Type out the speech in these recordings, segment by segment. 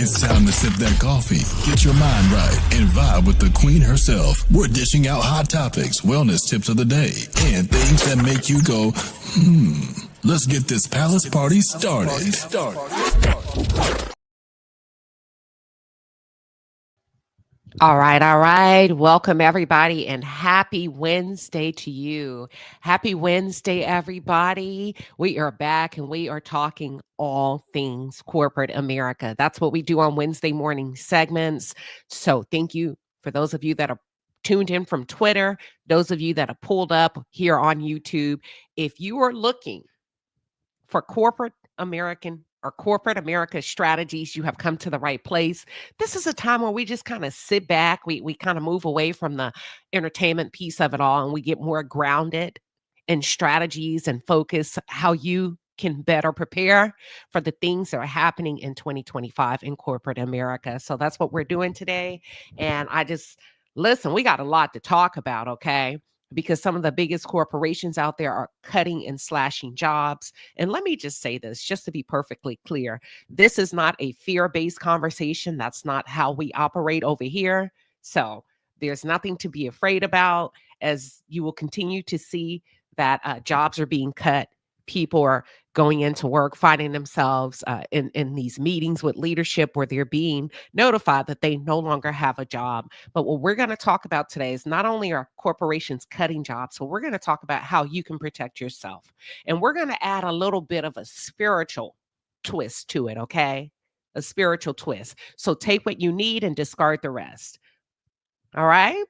It's time to sip that coffee, get your mind right, and vibe with the queen herself. We're dishing out hot topics, wellness tips of the day, and things that make you go, Let's get this palace party started. All right. Welcome, everybody, and happy Wednesday to you. Happy Wednesday, everybody. We are back and we are talking all things corporate America. That's what we do on Wednesday morning segments. So thank you for those of you that are tuned in from Twitter, those of you that are pulled up here on YouTube. If you are looking for corporate America strategies, you have come to the right place. This is a time where we just kind of sit back. We kind of move away from the entertainment piece of it all and we get more grounded in strategies and focus how you can better prepare for the things that are happening in 2025 in corporate America. So that's what we're doing today. And listen, we got a lot to talk about, okay? Because some of the biggest corporations out there are cutting and slashing jobs. And let me just say this, just to be perfectly clear, this is not a fear-based conversation. That's not how we operate over here. So there's nothing to be afraid about, as you will continue to see that jobs are being cut. People are going into work, finding themselves in these meetings with leadership where they're being notified that they no longer have a job. But what we're going to talk about today is not only are corporations cutting jobs, but we're going to talk about how you can protect yourself. And we're going to add a little bit of a spiritual twist to it, okay? A spiritual twist. So take what you need and discard the rest. All right?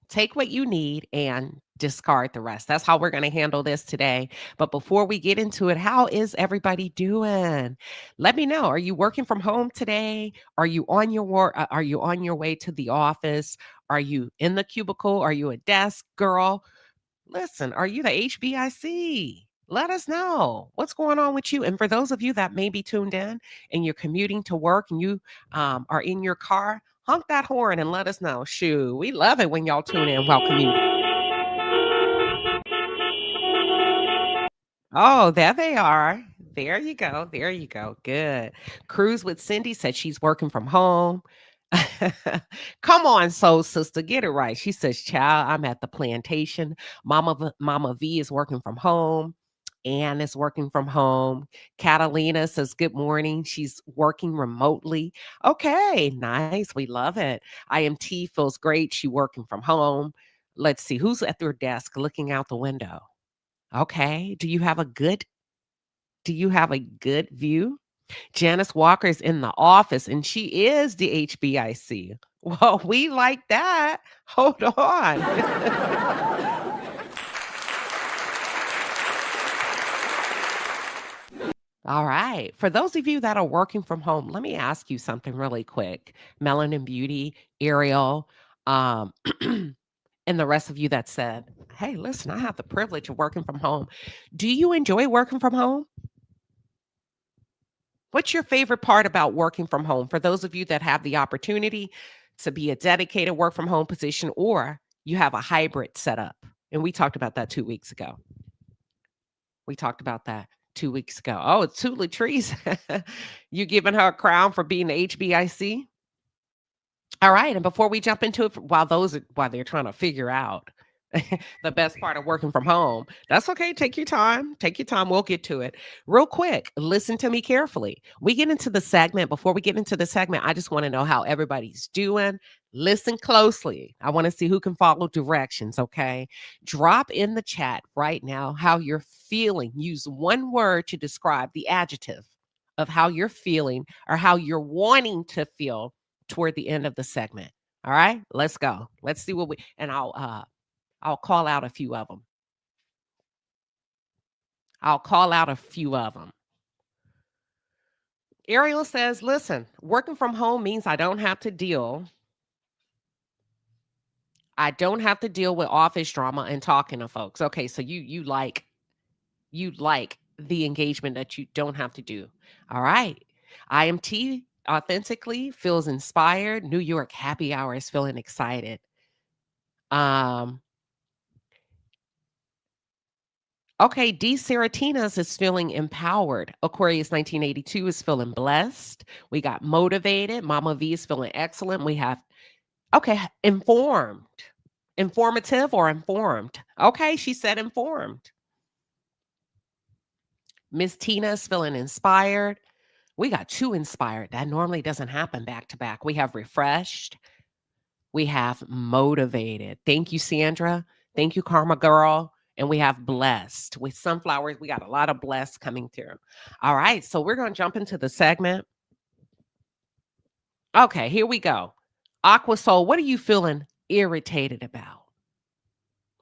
Take what you need and discard the rest. That's how we're going to handle this today. But before we get into it, how is everybody doing? Let me know. Are you working from home today? Are you on your are you on your way to the office? Are you in the cubicle? Are you a desk girl? Listen, are you the HBIC? Let us know what's going on with you. And for those of you that may be tuned in and you're commuting to work and you are in your car, honk that horn and let us know. Shoo, we love it when y'all tune in while commuting. Oh, there they are. There you go. There you go. Good. Cruise with Cindy said she's working from home. Come on, soul sister, get it right. She says, "Child, I'm at the plantation. Mama V is working from home. Anne is working from home. Catalina says, good morning. She's working remotely. Okay, nice. We love it. IMT feels great. She working from home. Let's see who's at their desk looking out the window. Okay. Do you have a good view? Janice Walker is in the office and she is the HBIC. Well, we like that. Hold on. All right. For those of you that are working from home, let me ask you something really quick. Melanin Beauty, Ariel, um, and the rest of you that said, hey, listen, I have the privilege of working from home. Do you enjoy working from home? What's your favorite part about working from home? For those of you that have the opportunity to be a dedicated work from home position, or you have a hybrid setup. And we talked about that 2 weeks ago. We talked about that 2 weeks ago. Oh, it's Tula Trees. You giving her a crown for being the HBIC? All right. And before we jump into it, while they're trying to figure out the best part of working from home, that's okay. Take your time. Take your time. We'll get to it real quick. Listen to me carefully. We get into the segment. Before we get into the segment, I just want to know how everybody's doing. Listen closely. I want to see who can follow directions. Okay. Drop in the chat right now how you're feeling. Use one word to describe the adjective of how you're feeling or how you're wanting to feel toward the end of the segment. All right, let's go. Let's see and I'll call out a few of them. Ariel says, listen, working from home means I don't have to deal with office drama and talking to folks. Okay, so you like the engagement that you don't have to do. All right. IMT authentically feels inspired. New York happy hour is feeling excited. Okay, D. Seratinas is feeling empowered. Aquarius 1982 is feeling blessed. We got motivated. Mama V is feeling excellent. We have, okay, informed. Informative or informed? Okay, she said informed. Miss Tina is feeling inspired. We got two inspired. That normally doesn't happen back to back. We have refreshed. We have motivated. Thank you, Sandra. Thank you, Karma Girl. And we have blessed. With sunflowers, we got a lot of blessed coming through. All right, so we're going to jump into the segment. Okay, here we go. Aqua Soul, what are you feeling irritated about?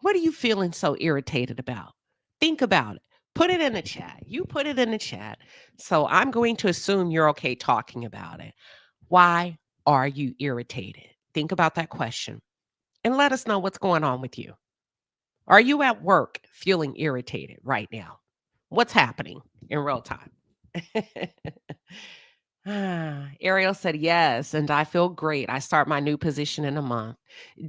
What are you feeling so irritated about? Think about it. Put it in the chat. You put it in the chat. So I'm going to assume you're okay talking about it. Why are you irritated? Think about that question and let us know what's going on with you. Are you at work feeling irritated right now? What's happening in real time? Ariel said yes, and I feel great. I start my new position in a month.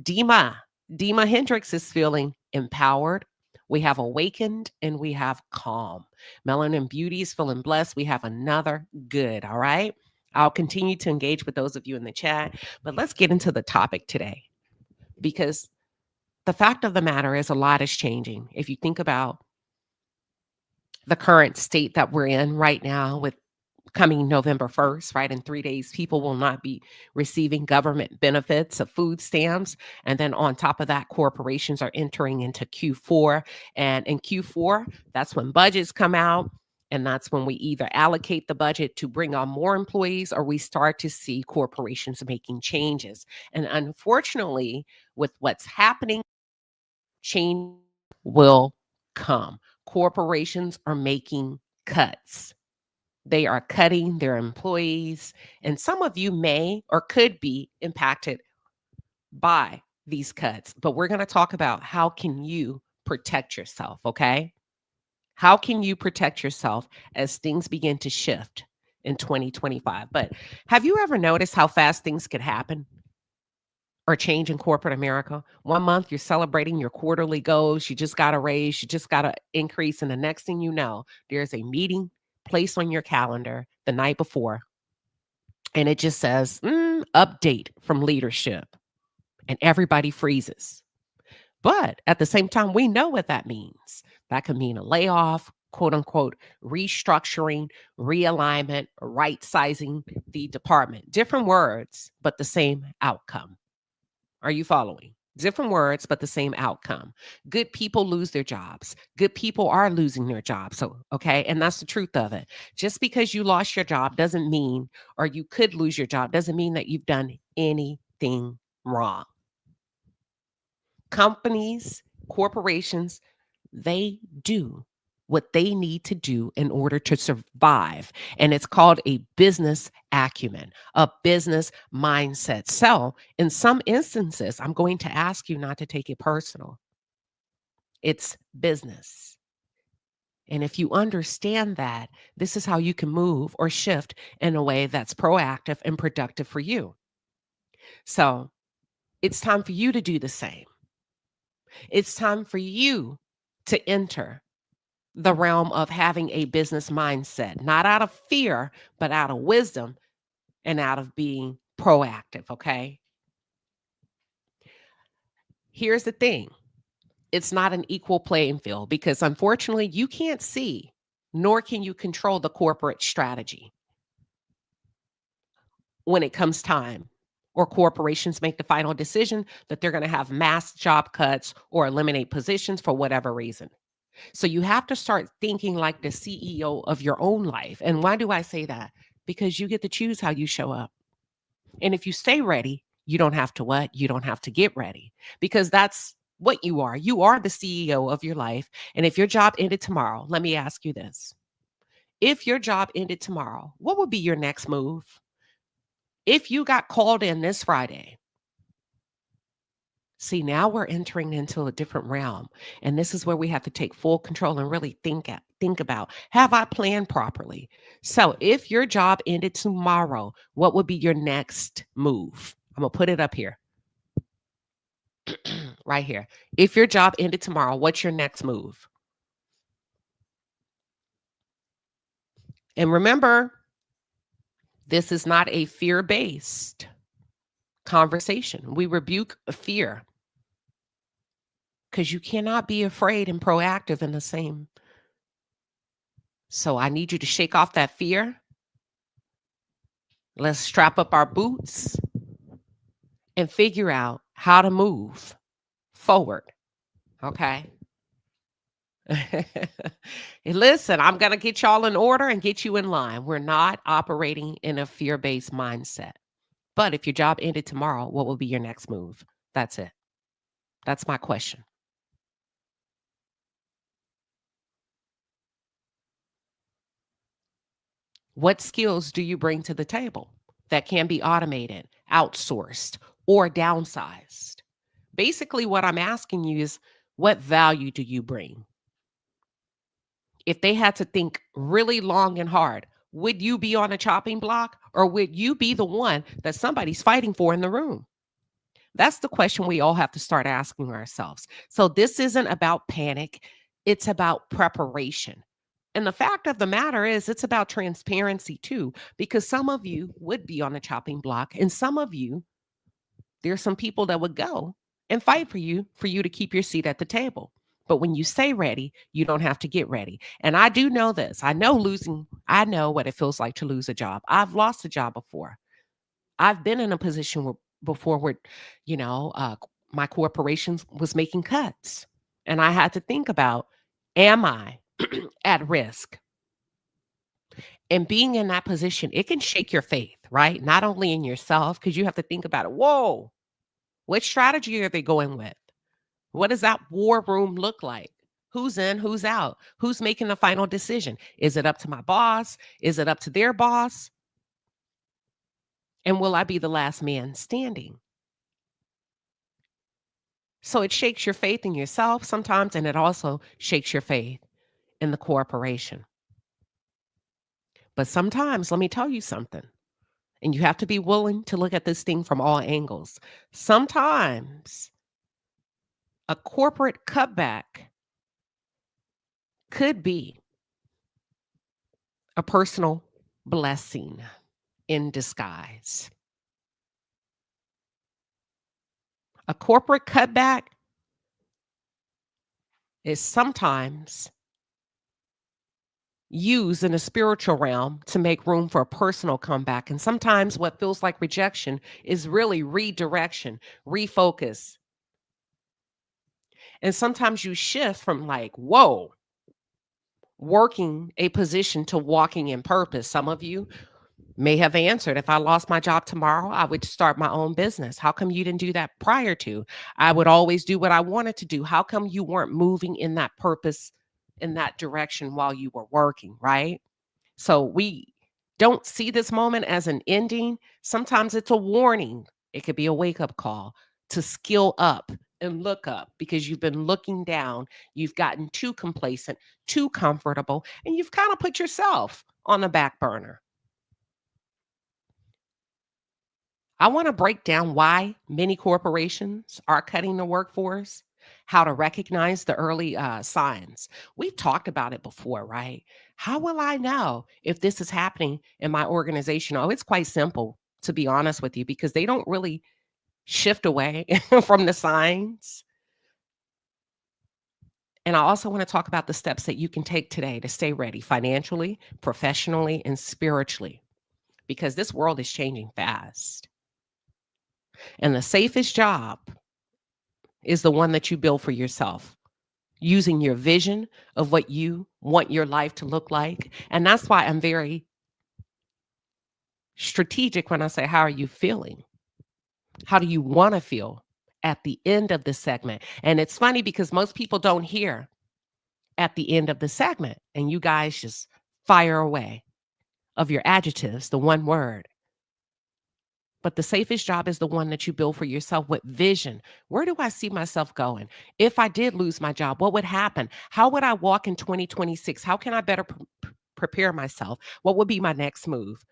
Dima Hendricks is feeling empowered. We have awakened and we have calm. Melanin Beauty is feeling blessed. We have another good. All right. I'll continue to engage with those of you in the chat, but let's get into the topic today because the fact of the matter is a lot is changing. If you think about the current state that we're in right now with coming November 1st, right? In 3 days, people will not be receiving government benefits of food stamps. And then on top of that, corporations are entering into Q4. And in Q4, that's when budgets come out. And that's when we either allocate the budget to bring on more employees or we start to see corporations making changes. And unfortunately, with what's happening, change will come. Corporations are making cuts. They are cutting their employees, and some of you may or could be impacted by these cuts. But we're going to talk about how can you protect yourself, okay? How can you protect yourself as things begin to shift in 2025? But have you ever noticed how fast things could happen or change in corporate America? 1 month you're celebrating your quarterly goals, you just got a raise, you just got an increase, and the next thing you know, there's a meeting placed on your calendar the night before, and it just says, update from leadership, and everybody freezes. But at the same time, we know what that means. That could mean a layoff, quote unquote, restructuring, realignment, right sizing the department. Different words, but the same outcome. Are you following? Different words, but the same outcome. Good people lose their jobs. Good people are losing their jobs. So, okay. And that's the truth of it. Just because you lost your job doesn't mean, or you could lose your job, doesn't mean that you've done anything wrong. Companies, corporations, they do what they need to do in order to survive. And it's called a business acumen, a business mindset. So, in some instances, I'm going to ask you not to take it personal. It's business. And if you understand that, this is how you can move or shift in a way that's proactive and productive for you. So, it's time for you to do the same. It's time for you to enter the realm of having a business mindset, not out of fear, but out of wisdom and out of being proactive. Okay. Here's the thing, it's not an equal playing field because unfortunately, you can't see nor can you control the corporate strategy when it comes time or corporations make the final decision that they're going to have mass job cuts or eliminate positions for whatever reason. So you have to start thinking like the CEO of your own life. And why do I say that? Because you get to choose how you show up. And if you stay ready, you don't have to what? You don't have to get ready because that's what you are. You are the CEO of your life. And if your job ended tomorrow, let me ask you this. If your job ended tomorrow, what would be your next move? If you got called in this Friday, see, now we're entering into a different realm. And this is where we have to take full control and really think about, have I planned properly? So if your job ended tomorrow, what would be your next move? I'm going to put it up here, right here. If your job ended tomorrow, what's your next move? And remember, this is not a fear-based conversation. We rebuke fear because you cannot be afraid and proactive in the same. So I need you to shake off that fear. Let's strap up our boots and figure out how to move forward. Okay. Listen, I'm going to get y'all in order and get you in line. We're not operating in a fear-based mindset. But if your job ended tomorrow, what will be your next move? That's it. That's my question. What skills do you bring to the table that can be automated, outsourced, or downsized? Basically, what I'm asking you is, what value do you bring? If they had to think really long and hard, would you be on a chopping block, or would you be the one that somebody's fighting for in the room? That's the question we all have to start asking ourselves. So this isn't about panic, it's about preparation. And the fact of the matter is, it's about transparency too, because some of you would be on a chopping block, and some of you, there's some people that would go and fight for you to keep your seat at the table. But when you say ready, you don't have to get ready. And I do know this. I know what it feels like to lose a job. I've lost a job before. I've been in a position before where, you know, my corporation was making cuts. And I had to think about, am I at risk? And being in that position, it can shake your faith, right? Not only in yourself, because you have to think about it. Whoa, what strategy are they going with? What does that war room look like? Who's in, who's out? Who's making the final decision? Is it up to my boss? Is it up to their boss? And will I be the last man standing? So it shakes your faith in yourself sometimes, and it also shakes your faith in the corporation. But sometimes, let me tell you something, and you have to be willing to look at this thing from all angles. Sometimes a corporate cutback could be a personal blessing in disguise. A corporate cutback is sometimes used in a spiritual realm to make room for a personal comeback. And sometimes what feels like rejection is really redirection, refocus. And sometimes you shift from like, whoa, working a position to walking in purpose. Some of you may have answered, if I lost my job tomorrow, I would start my own business. How come you didn't do that prior to? I would always do what I wanted to do. How come you weren't moving in that purpose, in that direction while you were working, right? So we don't see this moment as an ending. Sometimes it's a warning. It could be a wake-up call to skill up and look up, because you've been looking down. You've gotten too complacent, too comfortable, and you've kind of put yourself on the back burner. I want to break down why many corporations are cutting the workforce, how to recognize the early signs. We've talked about it before, right? How will I know if this is happening in my organization? Oh, it's quite simple, to be honest with you, because they don't really shift away from the signs. And I also want to talk about the steps that you can take today to stay ready financially, professionally, and spiritually, because this world is changing fast. And the safest job is the one that you build for yourself, using your vision of what you want your life to look like. And that's why I'm very strategic when I say, how are you feeling? How do you want to feel at the end of the segment? And it's funny because most people don't hear at the end of the segment, and you guys just fire away of your adjectives, the one word. But the safest job is the one that you build for yourself with vision. Where do I see myself going? If I did lose my job, what would happen? How would I walk in 2026? How can I better prepare myself? What would be my next move?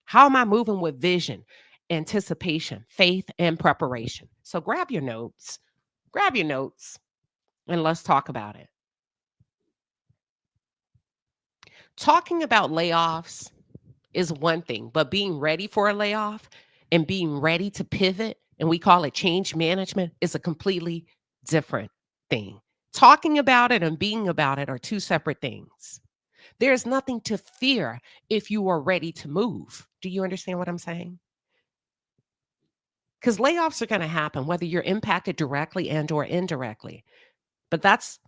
How am I moving with vision, anticipation, faith, and preparation? So grab your notes, and let's talk about it. Talking about layoffs is one thing, but being ready for a layoff and being ready to pivot, and we call it change management, is a completely different thing. Talking about it and being about it are two separate things. There's nothing to fear if you are ready to move. Do you understand what I'm saying? Because layoffs are going to happen whether you're impacted directly and or indirectly. But that's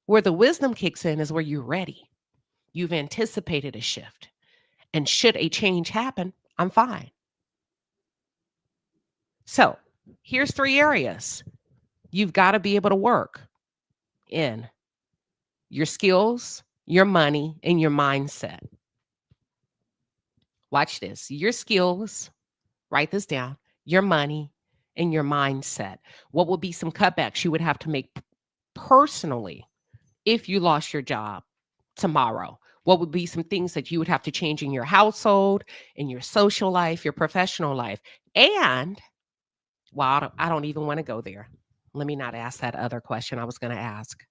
where the wisdom kicks in, is where you're ready. You've anticipated a shift. And should a change happen, I'm fine. So here's three areas you've got to be able to work in: your skills, your money, and your mindset. Watch this. Your skills, write this down, your money, and your mindset. What would be some cutbacks you would have to make personally if you lost your job tomorrow? What would be some things that you would have to change in your household, in your social life, your professional life? And, well, I don't even want to go there. Let me not ask that other question I was going to ask.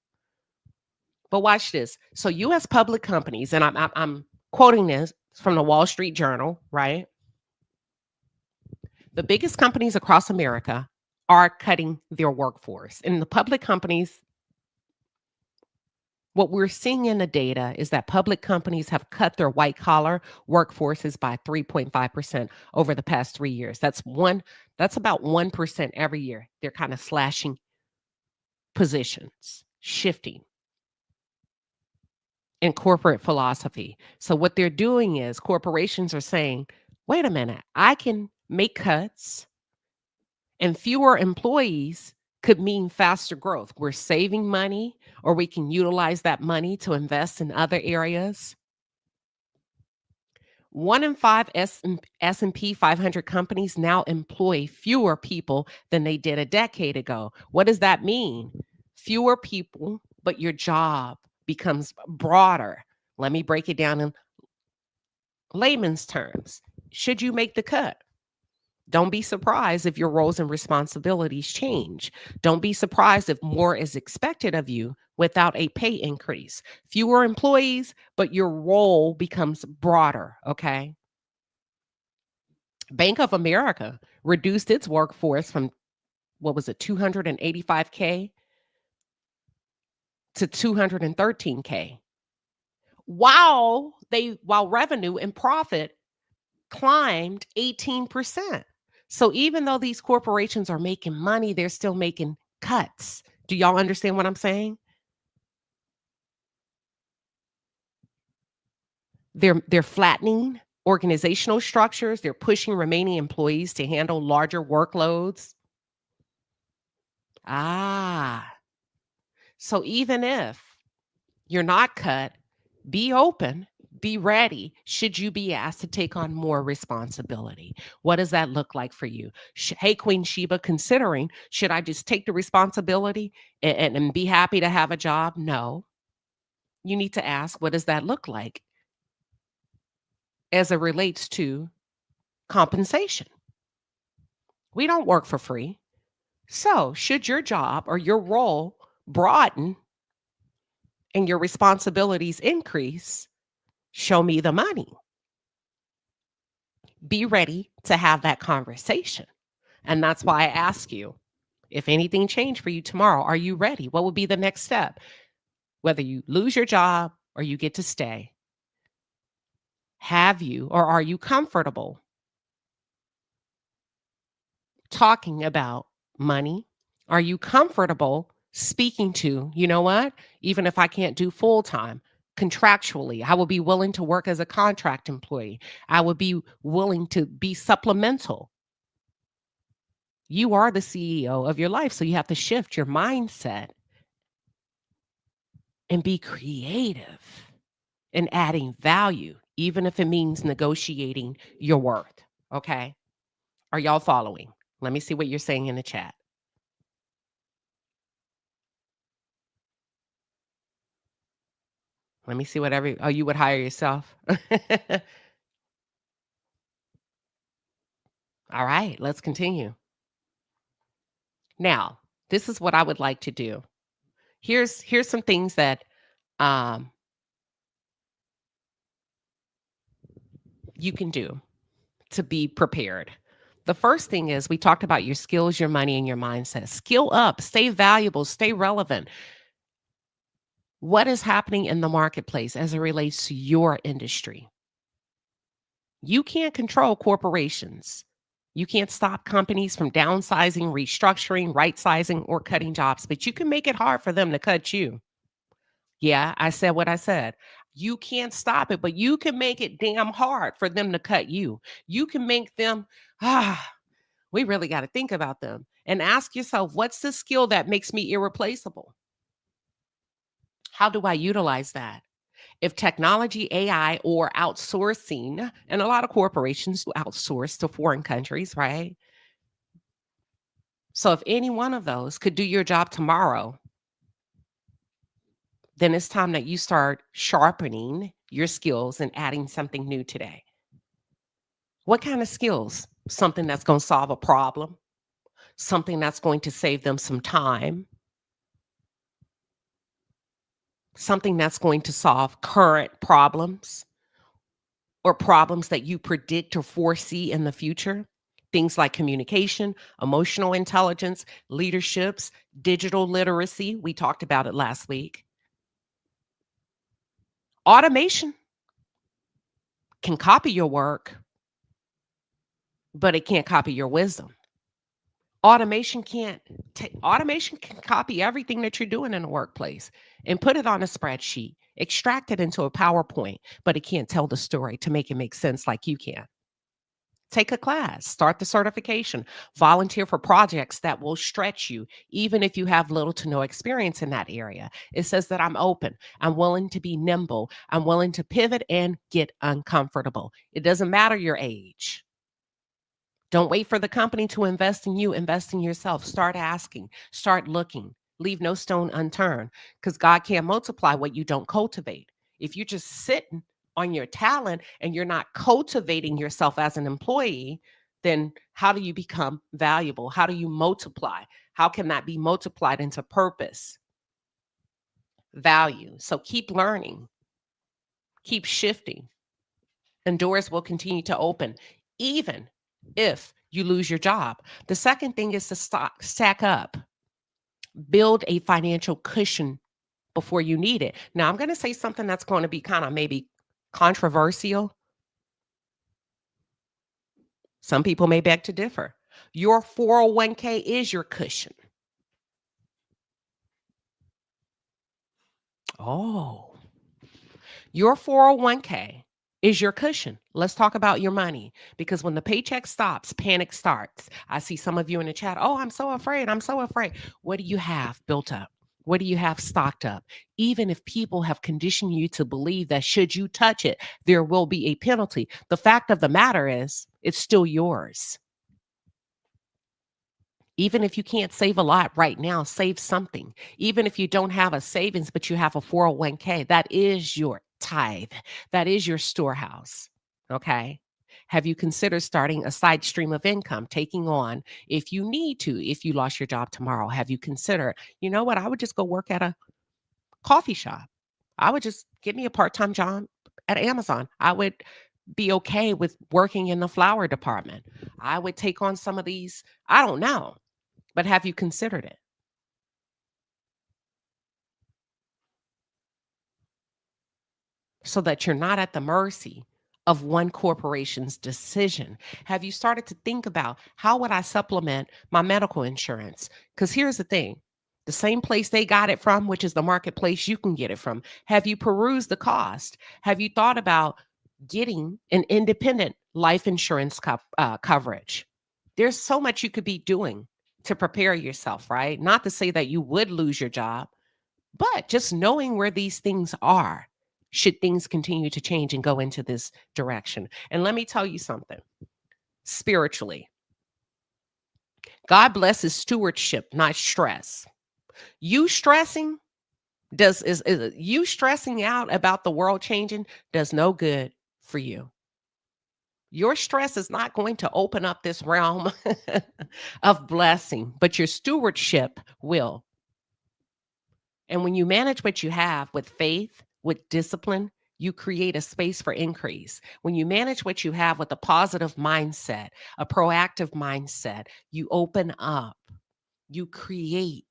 But watch this. So, U.S. public companies, and I'm quoting this from the Wall Street Journal, right? The biggest companies across America are cutting their workforce. In the public companies, what we're seeing in the data is that public companies have cut their white collar workforces by 3.5% over the past 3 years. That's about 1% every year. They're kind of slashing positions, shifting in corporate philosophy. So what they're doing is corporations are saying, wait a minute, I can make cuts, and fewer employees could mean faster growth. We're saving money, or we can utilize that money to invest in other areas. 1 in 5 S&P 500 companies now employ fewer people than they did a decade ago. What does that mean? Fewer people, but your job becomes broader. Let me break it down in layman's terms. Should you make the cut? Don't be surprised if your roles and responsibilities change. Don't be surprised if more is expected of you without a pay increase. Fewer employees, but your role becomes broader, okay? Bank of America reduced its workforce from, what was it, 285K to 213K. While revenue and profit climbed 18%. So even though these corporations are making money, they're still making cuts. Do y'all understand what I'm saying? They're flattening organizational structures, they're pushing remaining employees to handle larger workloads. Ah, so even if you're not cut, be open, be ready should you be asked to take on more responsibility. What does that look like for you? Hey, Queen Sheba, considering, should I just take the responsibility and be happy to have a job? No. You need to ask, what does that look like as it relates to compensation? We don't work for free. So, should your job or your role broaden and your responsibilities increase, show me the money. Be ready to have that conversation. And that's why I ask you, if anything changed for you tomorrow, are you ready? What would be the next step? Whether you lose your job or you get to stay, have you or are you comfortable talking about money? Are you comfortable speaking to, you know what? Even if I can't do full time, contractually, I will be willing to work as a contract employee. I would be willing to be supplemental. You are the CEO of your life, so you have to shift your mindset and be creative in adding value, even if it means negotiating your worth. Okay. Are y'all following? Let me see what you're saying in the chat. Let me see what you would hire yourself. All right, let's continue. Now, this is what I would like to do. Here's some things that um you can do to be prepared. The first thing is we talked about your skills, your money, and your mindset. Skill up, stay valuable, stay relevant. What is happening in the marketplace as it relates to your industry? You can't control corporations. You can't stop companies from downsizing, restructuring, right sizing, or cutting jobs, but you can make it hard for them to cut you. Yeah, I said what I said. You can't stop it, but you can make it damn hard for them to cut you. You can make them, ah, we really got to think about them and ask yourself, what's the skill that makes me irreplaceable? How do I utilize that? If technology, AI, or outsourcing, and a lot of corporations outsource to foreign countries, right? So if any one of those could do your job tomorrow, then it's time that you start sharpening your skills and adding something new today. What kind of skills? Something that's going to solve a problem, something that's going to save them some time, something that's going to solve current problems or problems that you predict or foresee in the future. Things like communication, emotional intelligence, leaderships, digital literacy. We talked about it last week. Automation can copy your work, but it can't copy your wisdom. Automation can copy everything that you're doing in the workplace and put it on a spreadsheet, extract it into a PowerPoint, but it can't tell the story to make it make sense like you can. Take a class, start the certification, volunteer for projects that will stretch you, even if you have little to no experience in that area. It says that I'm open, I'm willing to be nimble, I'm willing to pivot and get uncomfortable. It doesn't matter your age. Don't wait for the company to invest in you, invest in yourself. Start asking, start looking, leave no stone unturned because God can't multiply what you don't cultivate. If you're just sitting on your talent and you're not cultivating yourself as an employee, then how do you become valuable? How do you multiply? How can that be multiplied into purpose, value? So keep learning, keep shifting, and doors will continue to open, even if you lose your job. The second thing is to stack up, build a financial cushion before you need it. Now, I'm going to say something that's going to be kind of maybe controversial. Some people may beg to differ. Your 401k is your cushion. Oh, your 401k is your cushion. Let's talk about your money because when the paycheck stops, panic starts. I see some of you in the chat. Oh, I'm so afraid. I'm so afraid. What do you have built up? What do you have stocked up? Even if people have conditioned you to believe that should you touch it, there will be a penalty. The fact of the matter is, it's still yours. Even if you can't save a lot right now, save something. Even if you don't have a savings, but you have a 401k, that is your tithe. That is your storehouse. Okay. Have you considered starting a side stream of income, taking on if you need to, if you lost your job tomorrow? Have you considered, you know what? I would just go work at a coffee shop. I would just get me a part time job at Amazon. I would be okay with working in the flower department. I would take on some of these, I don't know, but have you considered it? So that you're not at the mercy of one corporation's decision. Have you started to think about how would I supplement my medical insurance? Because here's the thing. The same place they got it from, which is the marketplace you can get it from. Have you perused the cost? Have you thought about getting an independent life insurance coverage? There's so much you could be doing to prepare yourself, right? Not to say that you would lose your job, but just knowing where these things are, should things continue to change and go into this direction. And let me tell you something spiritually, God blesses stewardship, not stress. You stressing is you stressing out about the world changing does no good for you. Your stress is not going to open up this realm of blessing, but your stewardship will. And when you manage what you have with faith, with discipline, You create a space for increase. When you manage what you have with a positive mindset, a proactive mindset, you open up, you create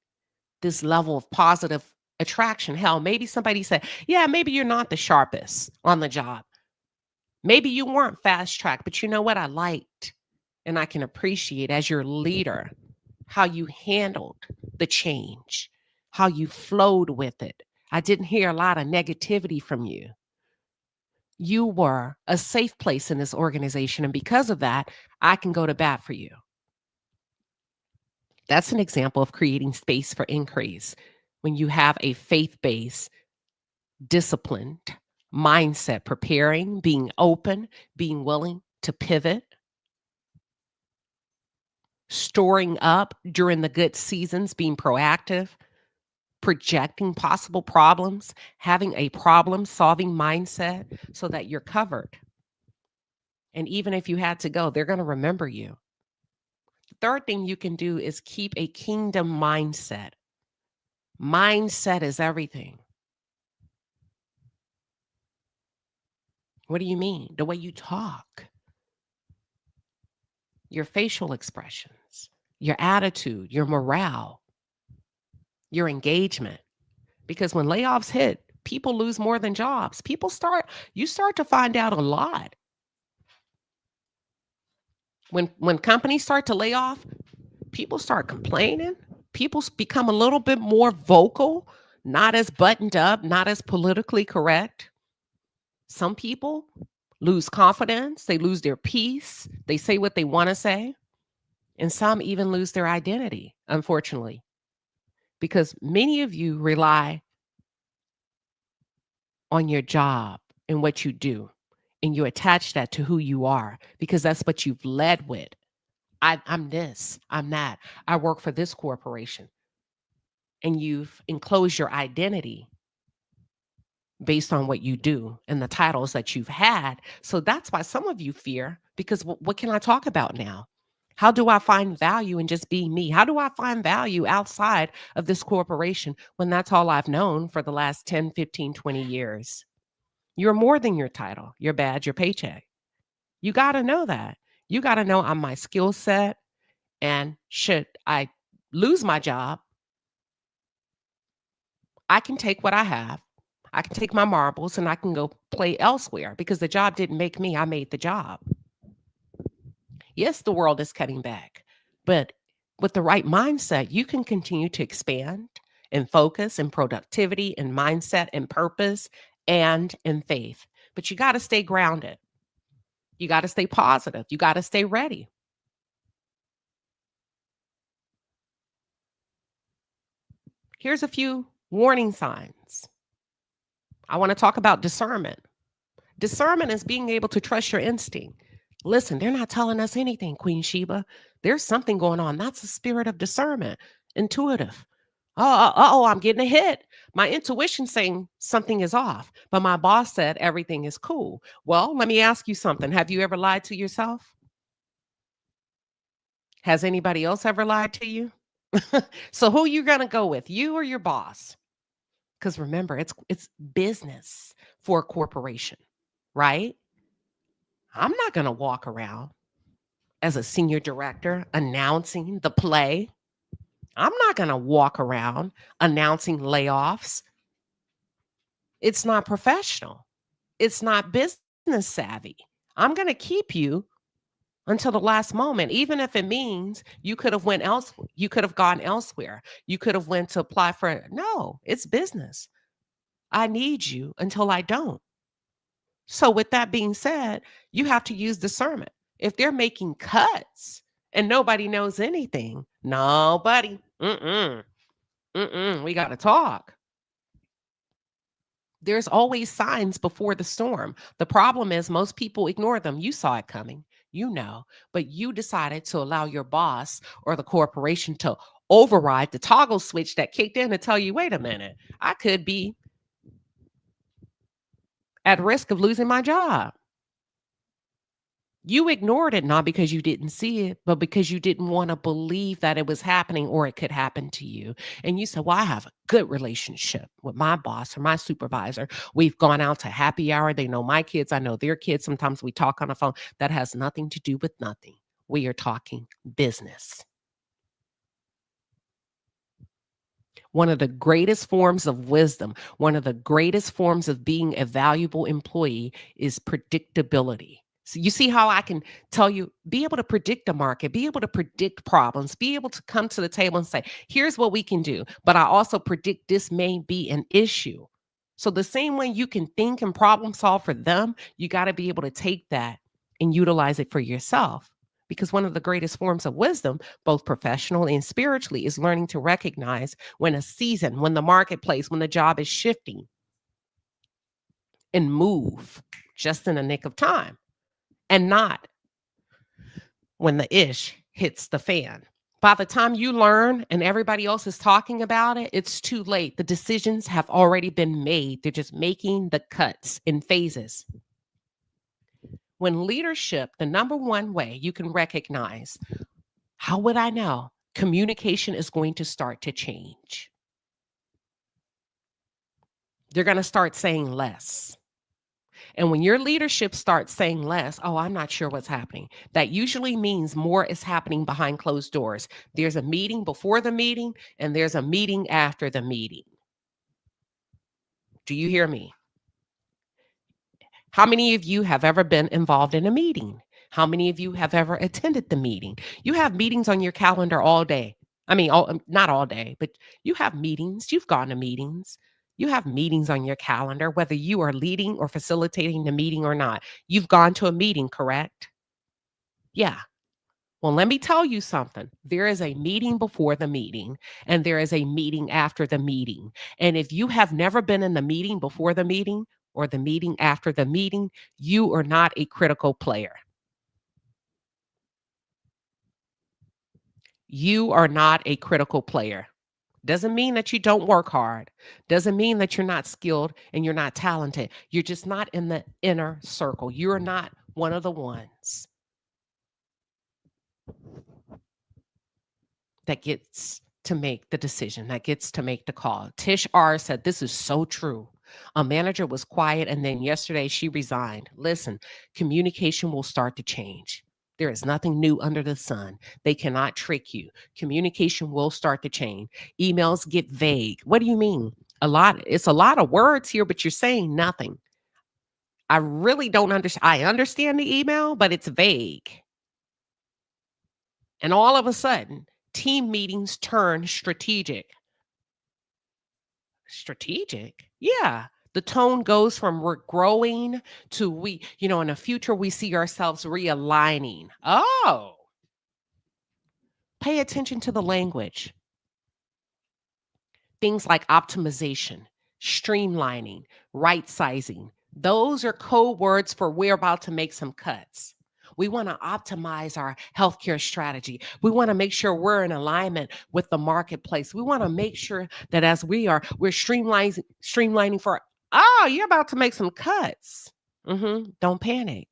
this level of positive attraction. Hell, maybe somebody said, yeah, maybe you're not the sharpest on the job. Maybe you weren't fast track, but you know what? I liked and I can appreciate as your leader how you handled the change, how you flowed with it. I didn't hear a lot of negativity from you. You were a safe place in this organization. And because of that, I can go to bat for you. That's an example of creating space for increase. When you have a faith-based, disciplined mindset, preparing, being open, being willing to pivot, storing up during the good seasons, being proactive, projecting possible problems, having a problem-solving mindset so that you're covered. And even if you had to go, they're going to remember you. The third thing you can do is keep a kingdom mindset. Mindset is everything. What do you mean? The way you talk, your facial expressions, your attitude, your morale, your engagement. Because when layoffs hit, people lose more than jobs. You start to find out a lot. When companies start to lay off, people start complaining. People become a little bit more vocal, not as buttoned up, not as politically correct. Some people lose confidence, they lose their peace, they say what they want to say, and some even lose their identity, unfortunately, because many of you rely on your job and what you do, and you attach that to who you are because that's what you've led with. I'm this, I'm that, I work for this corporation. And you've enclosed your identity based on what you do and the titles that you've had. So that's why some of you fear, because what can I talk about now? How do I find value in just being me? How do I find value outside of this corporation when that's all I've known for the last 10, 15, 20 years? You're more than your title, your badge, your paycheck. You got to know that. You got to know I'm my skill set. And should I lose my job, I can take what I have. I can take my marbles and I can go play elsewhere because the job didn't make me. I made the job. Yes, the world is cutting back, but with the right mindset, you can continue to expand and focus and productivity and mindset and purpose and in faith. But you got to stay grounded. You got to stay positive. You got to stay ready. Here's a few warning signs. I want to talk about discernment. Discernment is being able to trust your instinct. Listen, they're not telling us anything, Queen Sheba. There's something going on. That's the spirit of discernment, intuitive. Oh, I'm getting a hit. My intuition saying something is off, but my boss said everything is cool. Well, let me ask you something. Have you ever lied to yourself? Has anybody else ever lied to you? So who you going to go with, you or your boss? Because remember, it's business for a corporation, right? I'm not going to walk around as a senior director announcing the play. I'm not going to walk around announcing layoffs. It's not professional. It's not business savvy. I'm going to keep you until the last moment, even if it means you could have went else, you could have gone elsewhere. You could have went to apply for. No, it's business. I need you until I don't. So with that being said, you have to use discernment. If they're making cuts and nobody knows anything, nobody, we got to talk. There's always signs before the storm. The problem is most people ignore them. You saw it coming, but you decided to allow your boss or the corporation to override the toggle switch that kicked in to tell you, wait a minute, I could be at risk of losing my job. You ignored it not because you didn't see it, but because you didn't want to believe that it was happening or it could happen to you. And you said, well, I have a good relationship with my boss or my supervisor. We've gone out to happy hour. They know my kids. I know their kids. Sometimes we talk on the phone. That has nothing to do with nothing. We are talking business. One of the greatest forms of wisdom, one of the greatest forms of being a valuable employee is predictability. So you see how I can tell you, be able to predict the market, be able to predict problems, be able to come to the table and say, here's what we can do. But I also predict this may be an issue. So the same way you can think and problem solve for them, you got to be able to take that and utilize it for yourself. Because one of the greatest forms of wisdom, both professionally and spiritually, is learning to recognize when a season, when the marketplace, when the job is shifting and move just in the nick of time and not when the ish hits the fan. By the time you learn and everybody else is talking about it, it's too late. The decisions have already been made. They're just making the cuts in phases. When leadership, the number one way you can recognize, how would I know? Communication is going to start to change. They're going to start saying less. And when your leadership starts saying less, oh, I'm not sure what's happening, that usually means more is happening behind closed doors. There's a meeting before the meeting and there's a meeting after the meeting. Do you hear me? How many of you have ever been involved in a meeting? How many of you have ever attended the meeting? You have meetings on your calendar all day. I mean, not all day, but you have meetings. You've gone to meetings. You have meetings on your calendar, whether you are leading or facilitating the meeting or not. You've gone to a meeting, correct? Yeah. Well, let me tell you something. There is a meeting before the meeting, and there is a meeting after the meeting. And if you have never been in the meeting before the meeting or the meeting after the meeting, you are not a critical player. You are not a critical player. Doesn't mean that you don't work hard. Doesn't mean that you're not skilled and you're not talented. You're just not in the inner circle. You're not one of the ones that gets to make the decision, that gets to make the call. Tish R said, this is so true. A manager was quiet and then yesterday she resigned. Listen, communication will start to change. There is nothing new under the sun. They cannot trick you. Communication will start to change. Emails get vague. What do you mean? It's a lot of words here, but you're saying nothing. I really don't understand. I understand the email, but it's vague. And all of a sudden, team meetings turn strategic. Strategic? Yeah. The tone goes from we're growing to in the future, we see ourselves realigning. Oh, pay attention to the language. Things like optimization, streamlining, right sizing. Those are code words for we're about to make some cuts. We want to optimize our healthcare strategy. We want to make sure we're in alignment with the marketplace. We want to make sure that as we're streamlining for, oh, you're about to make some cuts. Don't panic,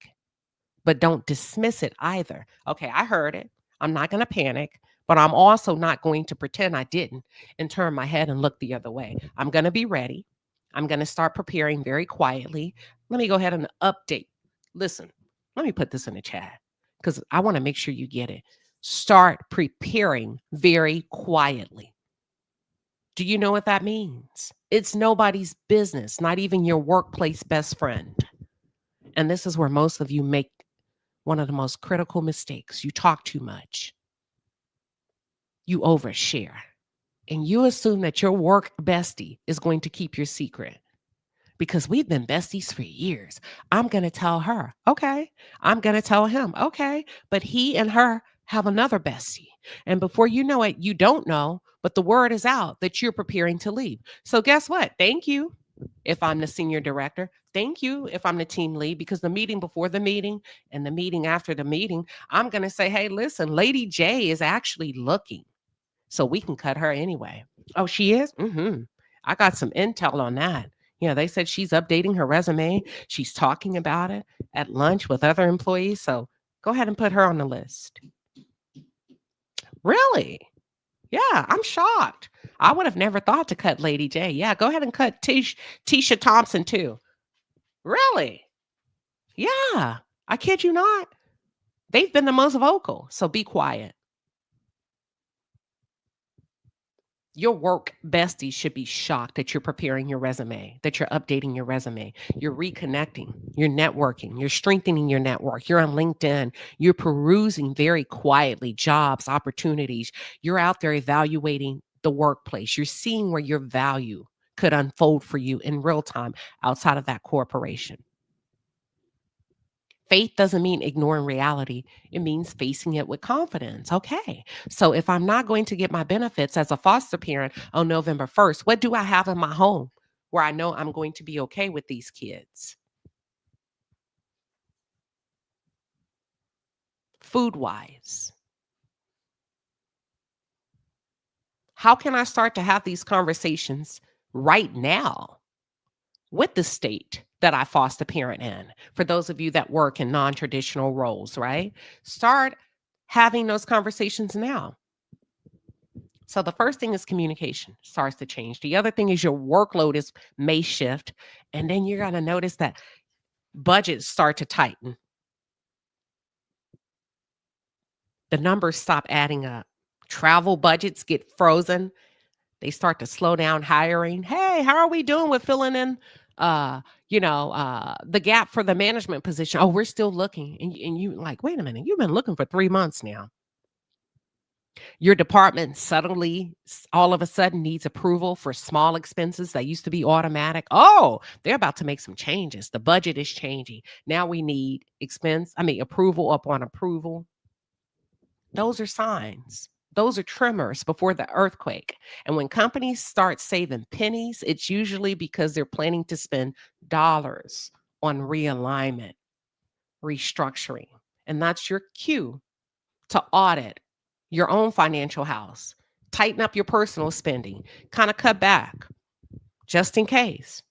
but don't dismiss it either. Okay, I heard it. I'm not going to panic, but I'm also not going to pretend I didn't and turn my head and look the other way. I'm going to be ready. I'm going to start preparing very quietly. Let me go ahead and update. Listen, let me put this in the chat because I want to make sure you get it. Start preparing very quietly. Do you know what that means? It's nobody's business, not even your workplace best friend. And this is where most of you make one of the most critical mistakes. You talk too much. You overshare. And you assume that your work bestie is going to keep your secret. Because we've been besties for years. I'm going to tell her, okay. I'm going to tell him, okay. But he and her have another bestie. And before you know it, you don't know, but the word is out that you're preparing to leave. So guess what? Thank you if I'm the senior director. Thank you if I'm the team lead, because the meeting before the meeting and the meeting after the meeting, I'm going to say, hey, listen, Lady J is actually looking. So we can cut her anyway. Oh, she is? I got some intel on that. They said she's updating her resume. She's talking about it at lunch with other employees. So Go ahead and put her on the list. Really? Yeah, I'm shocked. I would have never thought to cut Lady J. Yeah, go ahead and cut Tisha Thompson too. Really? Yeah, I kid you not. They've been the most vocal, so be quiet. Your work besties should be shocked that you're preparing your resume, that you're updating your resume, you're reconnecting, you're networking, you're strengthening your network, you're on LinkedIn, you're perusing very quietly jobs, opportunities, you're out there evaluating the workplace, you're seeing where your value could unfold for you in real time outside of that corporation. Faith doesn't mean ignoring reality. It means facing it with confidence. Okay. So if I'm not going to get my benefits as a foster parent on November 1st, what do I have in my home where I know I'm going to be okay with these kids? Food wise, how can I start to have these conversations right now with the state that I foster parent in? For those of you that work in non traditional roles, right? Start having those conversations now. So the first thing is communication starts to change. The other thing is your workload may shift. And then you're going to notice that budgets start to tighten. The numbers stop adding up. Travel budgets get frozen. They start to slow down hiring. Hey, how are we doing with filling in the gap for the management position? Oh, we're still looking. And you like, wait a minute, you've been looking for 3 months now. Your department suddenly, all of a sudden, needs approval for small expenses that used to be automatic. Oh, they're about to make some changes. The budget is changing. Now we need approval upon approval. Those are signs. Those are tremors before the earthquake. And when companies start saving pennies, it's usually because they're planning to spend dollars on realignment, restructuring. And that's your cue to audit your own financial house, tighten up your personal spending, kind of cut back just in case,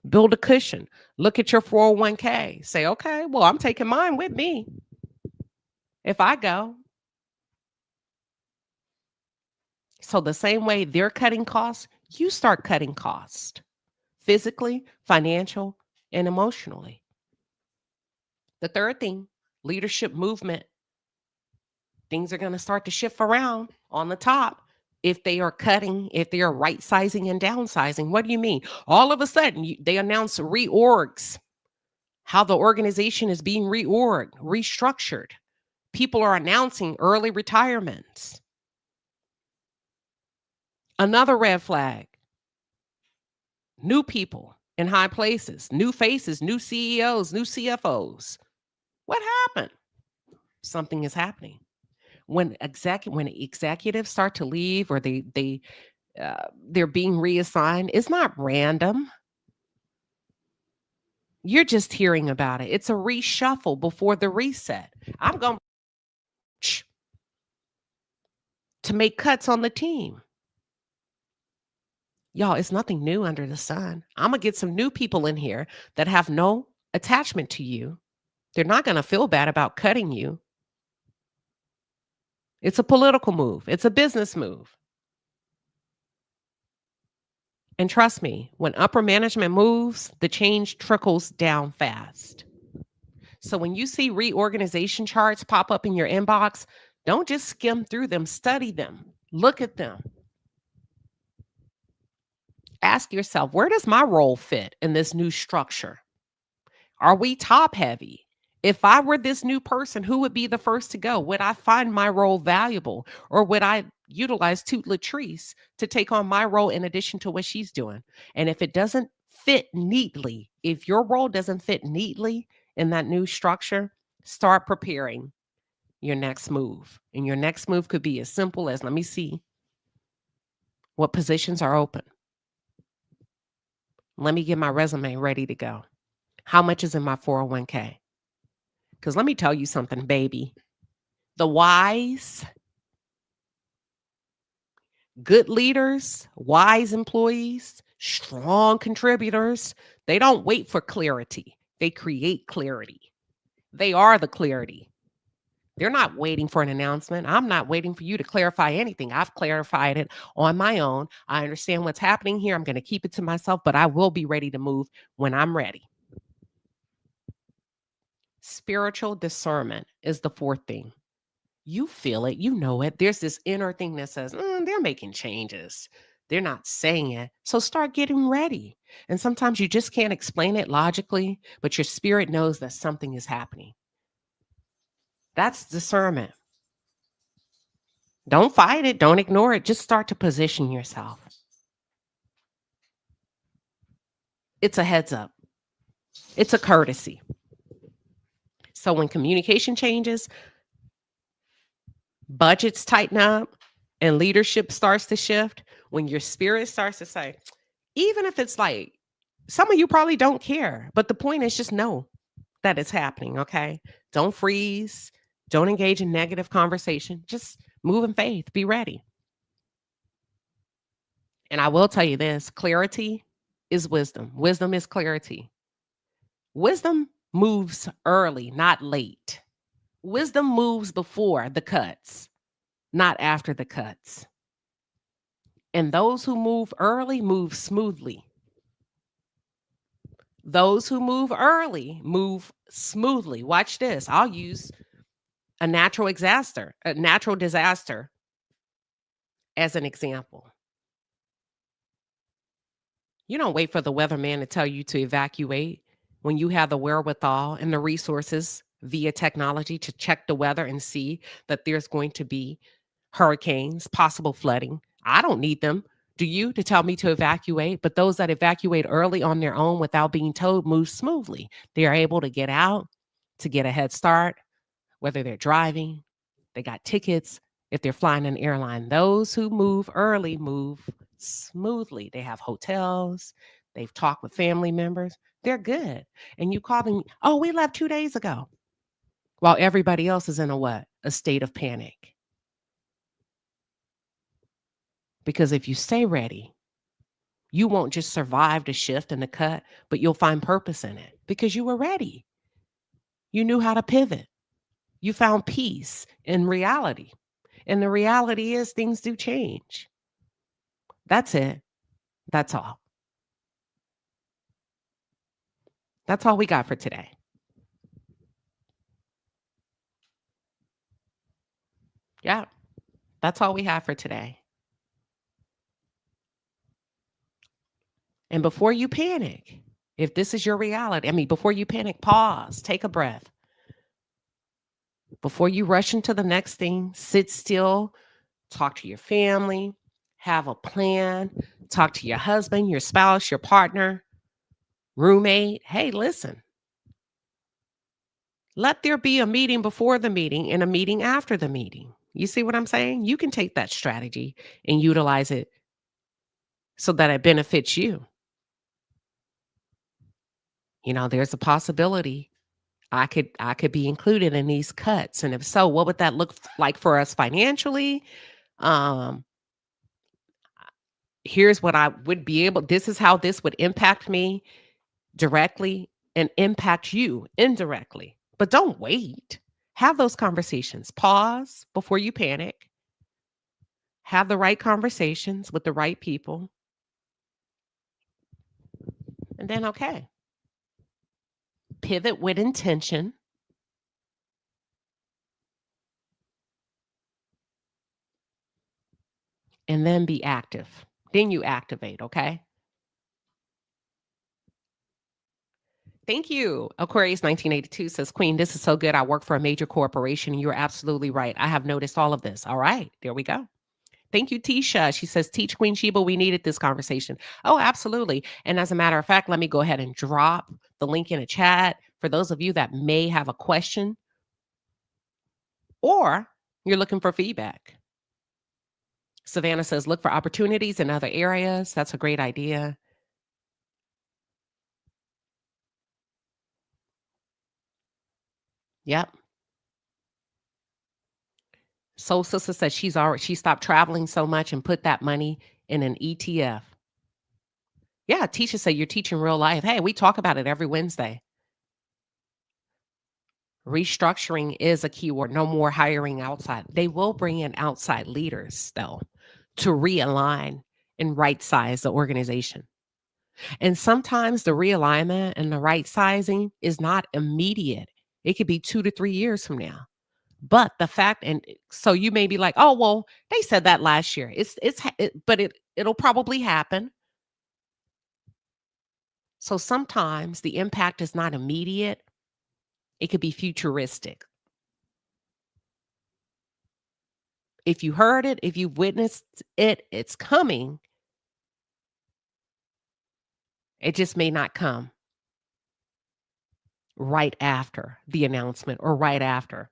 build a cushion, look at your 401k, say, okay, well, I'm taking mine with me if I go. So the same way they're cutting costs, you start cutting costs physically, financial, and emotionally. The third thing, leadership movement. Things are going to start to shift around on the top. If they are cutting, if they are right sizing and downsizing, what do you mean? All of a sudden, they announce reorgs, how the organization is being reorged, restructured. People are announcing early retirements. Another red flag, new people in high places, new faces, new CEOs, new CFOs. What happened? Something is happening. When executives start to leave or they're being reassigned, it's not random. You're just hearing about it. It's a reshuffle before the reset. I'm going to make cuts on the team. Y'all, it's nothing new under the sun. I'm going to get some new people in here that have no attachment to you. They're not going to feel bad about cutting you. It's a political move. It's a business move. And trust me, when upper management moves, the change trickles down fast. So when you see reorganization charts pop up in your inbox, don't just skim through them, study them, look at them. Ask yourself, where does my role fit in this new structure? Are we top heavy? If I were this new person, who would be the first to go? Would I find my role valuable, or would I utilize Toot Latrice to take on my role in addition to what she's doing? And if it doesn't fit neatly, if your role doesn't fit neatly in that new structure, start preparing your next move. And your next move could be as simple as, let me see what positions are open. Let me get my resume ready to go. How much is in my 401k? Because let me tell you something, baby. The wise, good leaders, wise employees, strong contributors, they don't wait for clarity. They create clarity. They are the clarity. They're not waiting for an announcement. I'm not waiting for you to clarify anything. I've clarified it on my own. I understand what's happening here. I'm going to keep it to myself, but I will be ready to move when I'm ready. Spiritual discernment is the fourth thing. You feel it, you know it. There's this inner thing that says, they're making changes. They're not saying it. So start getting ready. And sometimes you just can't explain it logically, but your spirit knows that something is happening. That's discernment. Don't fight it. Don't ignore it. Just start to position yourself. It's a heads up. It's a courtesy. So when communication changes, budgets tighten up, and leadership starts to shift, when your spirit starts to say, even if it's like, some of you probably don't care, but the point is just know that it's happening, okay? Don't freeze. Don't engage in negative conversation. Just move in faith. Be ready. And I will tell you this, clarity is wisdom. Wisdom is clarity. Wisdom moves early, not late. Wisdom moves before the cuts, not after the cuts. And those who move early move smoothly. Those who move early move smoothly. Watch this. I'll use a natural disaster as an example. You don't wait for the weatherman to tell you to evacuate when you have the wherewithal and the resources via technology to check the weather and see that there's going to be hurricanes, possible flooding. I don't need them. Do you to tell me to evacuate? But those that evacuate early on their own without being told move smoothly. They are able to get out, to get a head start, whether they're driving, they got tickets, if they're flying an airline. Those who move early move smoothly. They have hotels, they've talked with family members, they're good. And you call them, oh, we left 2 days ago, while everybody else is in a what? A state of panic. Because if you stay ready, you won't just survive the shift and the cut, but you'll find purpose in it because you were ready. You knew how to pivot. You found peace in reality. And the reality is things do change. That's it. That's all. That's all we got for today. Yeah, that's all we have for today. And before you panic, if this is your reality, before you panic, pause, take a breath. Before you rush into the next thing, sit still, talk to your family, have a plan, talk to your husband, your spouse, your partner, roommate. Hey, listen, let there be a meeting before the meeting and a meeting after the meeting. You see what I'm saying? You can take that strategy and utilize it so that it benefits you. There's a possibility I could be included in these cuts. And if so, what would that look like for us financially? Um, Here's what I would be able, this is how this would impact me directly and impact you indirectly. But don't wait. Have those conversations. Pause before you panic. Have the right conversations with the right people. And then, okay, pivot with intention. And then be active. Then you activate, okay? Thank you. Aquarius 1982 says, Queen, this is so good. I work for a major corporation. You're absolutely right. I have noticed all of this. All right, there we go. Thank you, Tisha. She says, teach Queen Sheba. We needed this conversation. Oh, absolutely. And as a matter of fact, let me go ahead and drop the link in a chat for those of you that may have a question or you're looking for feedback. Savannah says, look for opportunities in other areas. That's a great idea. Yep. Soul Sister says she stopped traveling so much and put that money in an ETF. Yeah, teacher said you're teaching real life. Hey, we talk about it every Wednesday. Restructuring is a keyword. No more hiring outside. They will bring in outside leaders, though, to realign and right size the organization. And sometimes the realignment and the right sizing is not immediate. It could be 2 to 3 years from now. But the fact, and so you may be like, oh, well, they said that last year. It'll probably happen. So sometimes the impact is not immediate. It could be futuristic. If you heard it, if you've witnessed it, it's coming. It just may not come right after the announcement or right after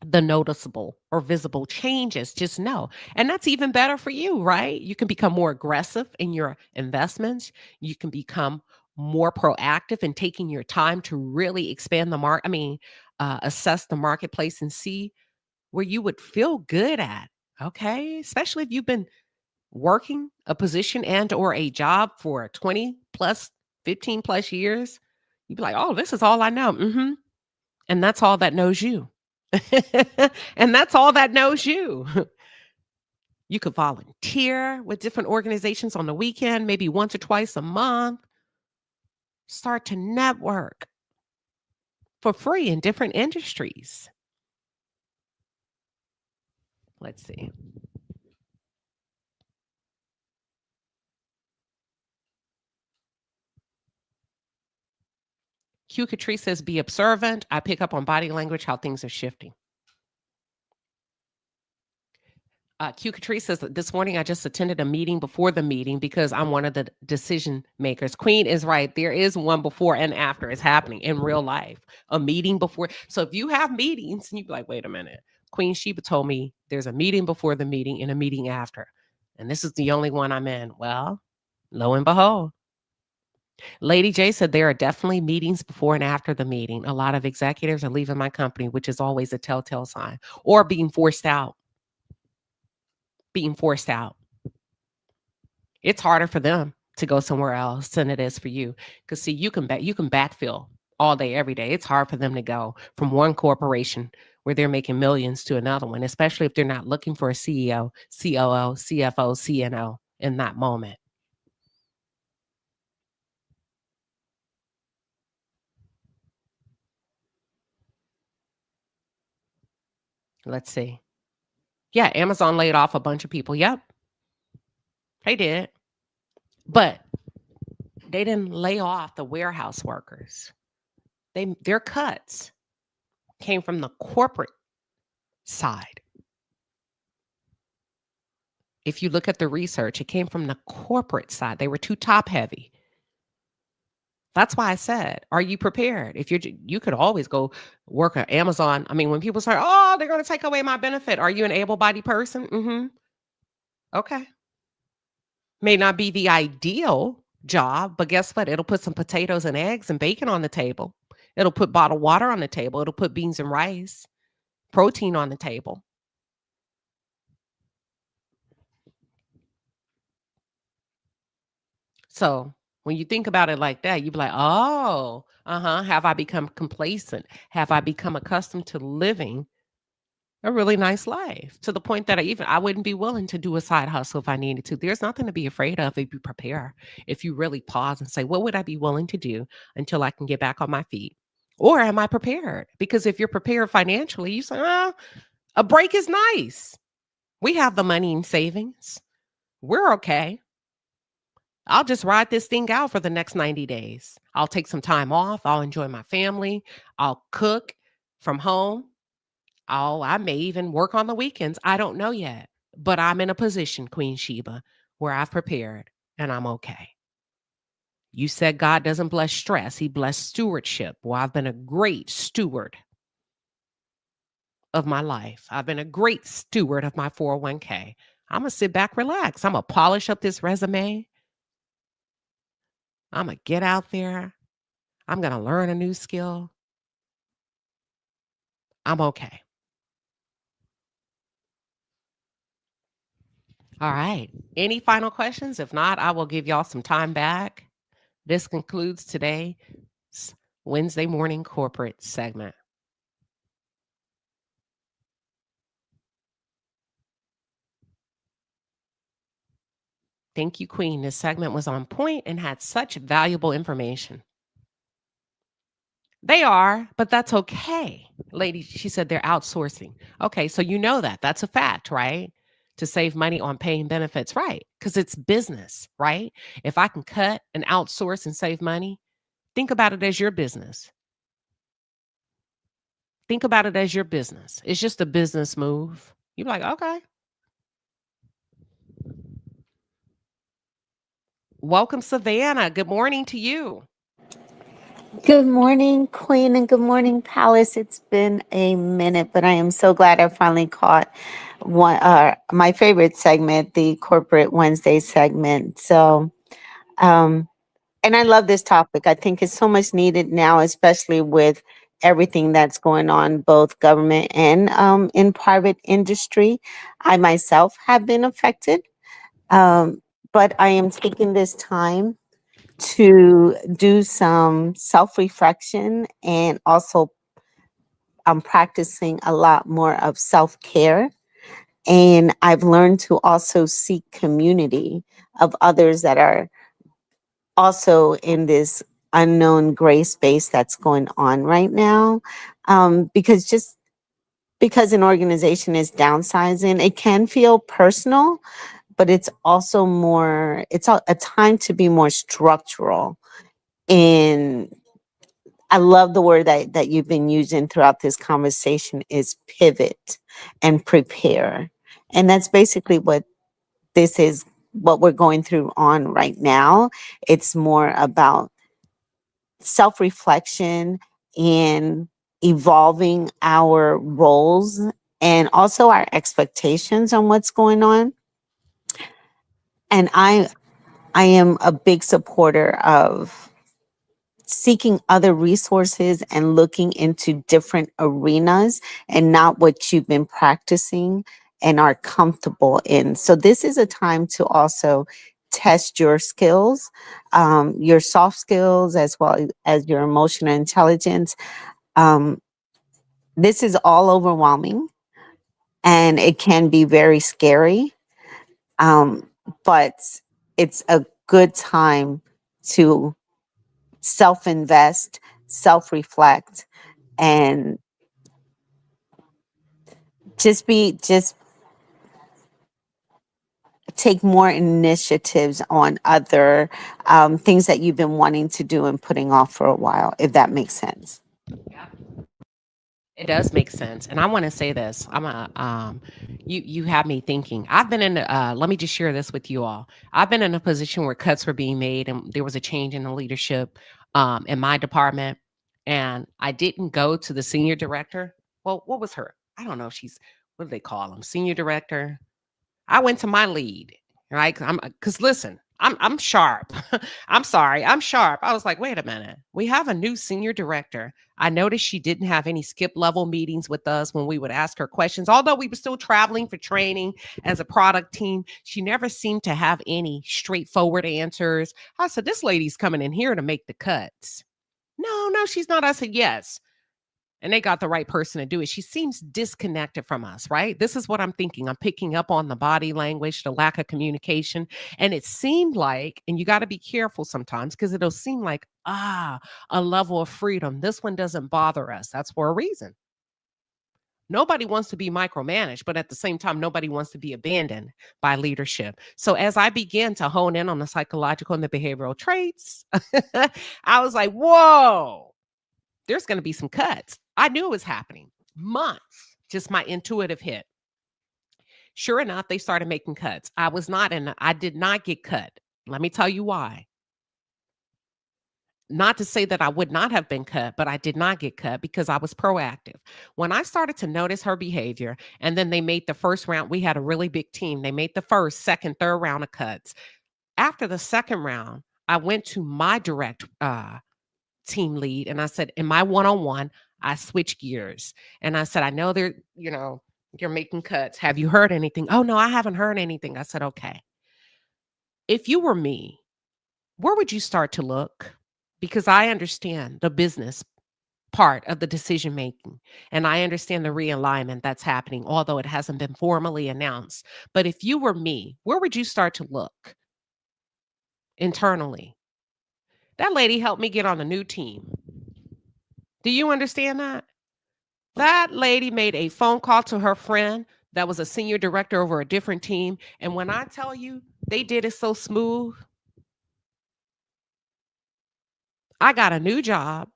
the noticeable or visible changes. Just know. And that's even better for you, right? You can become more aggressive in your investments. You can become more proactive in taking your time to really expand the market. Assess the marketplace and see where you would feel good at. Okay. Especially if you've been working a position and or a job for 20 plus 15 plus years, you'd be like, oh, this is all I know. And that's all that knows you. And that's all that knows you. You could volunteer with different organizations on the weekend, maybe once or twice a month. Start to network for free in different industries. Let's see. Q Catrice says, be observant. I pick up on body language, how things are shifting. Q Catrice says, this morning I just attended a meeting before the meeting because I'm one of the decision makers. Queen is right. There is one before and after. It's happening in real life. A meeting before. So if you have meetings and you be like, wait a minute, Queen Sheba told me there's a meeting before the meeting and a meeting after. And this is the only one I'm in. Well, lo and behold. Lady J said there are definitely meetings before and after the meeting. A lot of executives are leaving my company, which is always a telltale sign, or being forced out. It's harder for them to go somewhere else than it is for you. Because see, you can backfill all day, every day. It's hard for them to go from one corporation where they're making millions to another one, especially if they're not looking for a CEO, COO, CFO, CNO in that moment. Let's see. Yeah, Amazon laid off a bunch of people. Yep, they did. But they didn't lay off the warehouse workers. Their cuts came from the corporate side. If you look at the research, it came from the corporate side. They were too top heavy. That's why I said, are you prepared? If you could always go work at Amazon. I mean, when people say, oh, they're going to take away my benefit. Are you an able-bodied person? Okay. May not be the ideal job, but guess what? It'll put some potatoes and eggs and bacon on the table. It'll put bottled water on the table. It'll put beans and rice, protein on the table. So when you think about it like that, you'd be like, oh, have I become complacent? Have I become accustomed to living a really nice life to the point that I wouldn't be willing to do a side hustle if I needed to? There's nothing to be afraid of if you prepare, if you really pause and say, what would I be willing to do until I can get back on my feet? Or am I prepared? Because if you're prepared financially, you say, a break is nice. We have the money in savings. We're okay. I'll just ride this thing out for the next 90 days. I'll take some time off. I'll enjoy my family. I'll cook from home. I may even work on the weekends. I don't know yet, but I'm in a position, Queen Sheba, where I've prepared and I'm okay. You said God doesn't bless stress. He blessed stewardship. Well, I've been a great steward of my life. I've been a great steward of my 401k. I'm going to sit back, relax. I'm going to polish up this resume. I'm going to get out there. I'm going to learn a new skill. I'm okay. All right. Any final questions? If not, I will give y'all some time back. This concludes today's Wednesday morning corporate segment. Thank you, Queen. This segment was on point and had such valuable information. They are, but that's okay. Lady, she said they're outsourcing. Okay, so you know that. That's a fact, right? To save money on paying benefits, right? Because it's business, right? If I can cut and outsource and save money, think about it as your business. Think about it as your business. It's just a business move. You're like, okay. Welcome, Savannah. Good morning to you. Good morning, Queen, and good morning, Palace. It's been a minute, but I am so glad I finally caught my favorite segment, the Corporate Wednesday segment. Um, and I love this topic. I think it's so much needed now, especially with everything that's going on, both government and in private industry. I myself have been affected, um, but I am taking this time to do some self reflection, and also I'm practicing a lot more of self care. And I've learned to also seek community of others that are also in this unknown gray space that's going on right now. Because just because an organization is downsizing, it can feel personal, but it's also more, it's a time to be more structural in. I love the word that you've been using throughout this conversation is pivot and prepare. And that's basically what this is, what we're going through on right now. It's more about self reflection and evolving our roles and also our expectations on what's going on. And I am a big supporter of seeking other resources and looking into different arenas and not what you've been practicing and are comfortable in. So, this is a time to also test your skills, your soft skills, as well as your emotional intelligence. Um, this is all overwhelming and it can be very scary, um, but it's a good time to self invest, self reflect, and just take more initiatives on other things that you've been wanting to do and putting off for a while, if that makes sense. Yeah. It does make sense. And I want to say this. You have me thinking. I've been in let me just share this with you all. I've been in a position where cuts were being made and there was a change in the leadership in my department. And I didn't go to the senior director. Well, what was her? I don't know if she's, what do they call them? Senior director. I went to my lead, right? Because listen, I'm sharp. I'm sorry, I'm sharp. I was like, wait a minute, we have a new senior director. I noticed she didn't have any skip level meetings with us when we would ask her questions. Although we were still traveling for training as a product team, she never seemed to have any straightforward answers. I said, this lady's coming in here to make the cuts. No, no, she's not. I said, yes, and they got the right person to do it. She seems disconnected from us, right? This is what I'm thinking. I'm picking up on the body language, the lack of communication. And it seemed like, and you got to be careful sometimes because it'll seem like, a level of freedom. This one doesn't bother us. That's for a reason. Nobody wants to be micromanaged, but at the same time, nobody wants to be abandoned by leadership. So as I began to hone in on the psychological and the behavioral traits, I was like, whoa, there's going to be some cuts. I knew it was happening. Months, just my intuitive hit. Sure enough, they started making cuts. I did not get cut. Let me tell you why. Not to say that I would not have been cut, but I did not get cut because I was proactive. When I started to notice her behavior, and then they made the first round, we had a really big team. They made the first, second, third round of cuts. After the second round, I went to my direct team lead and I said, in my one on one, I switched gears and I said, I know you're making cuts. Have you heard anything? Oh, no, I haven't heard anything. I said, okay. If you were me, where would you start to look? Because I understand the business part of the decision making and I understand the realignment that's happening, although it hasn't been formally announced. But if you were me, where would you start to look? internally. That lady helped me get on a new team. Do you understand that? That lady made a phone call to her friend that was a senior director over a different team. And when I tell you they did it so smooth, I got a new job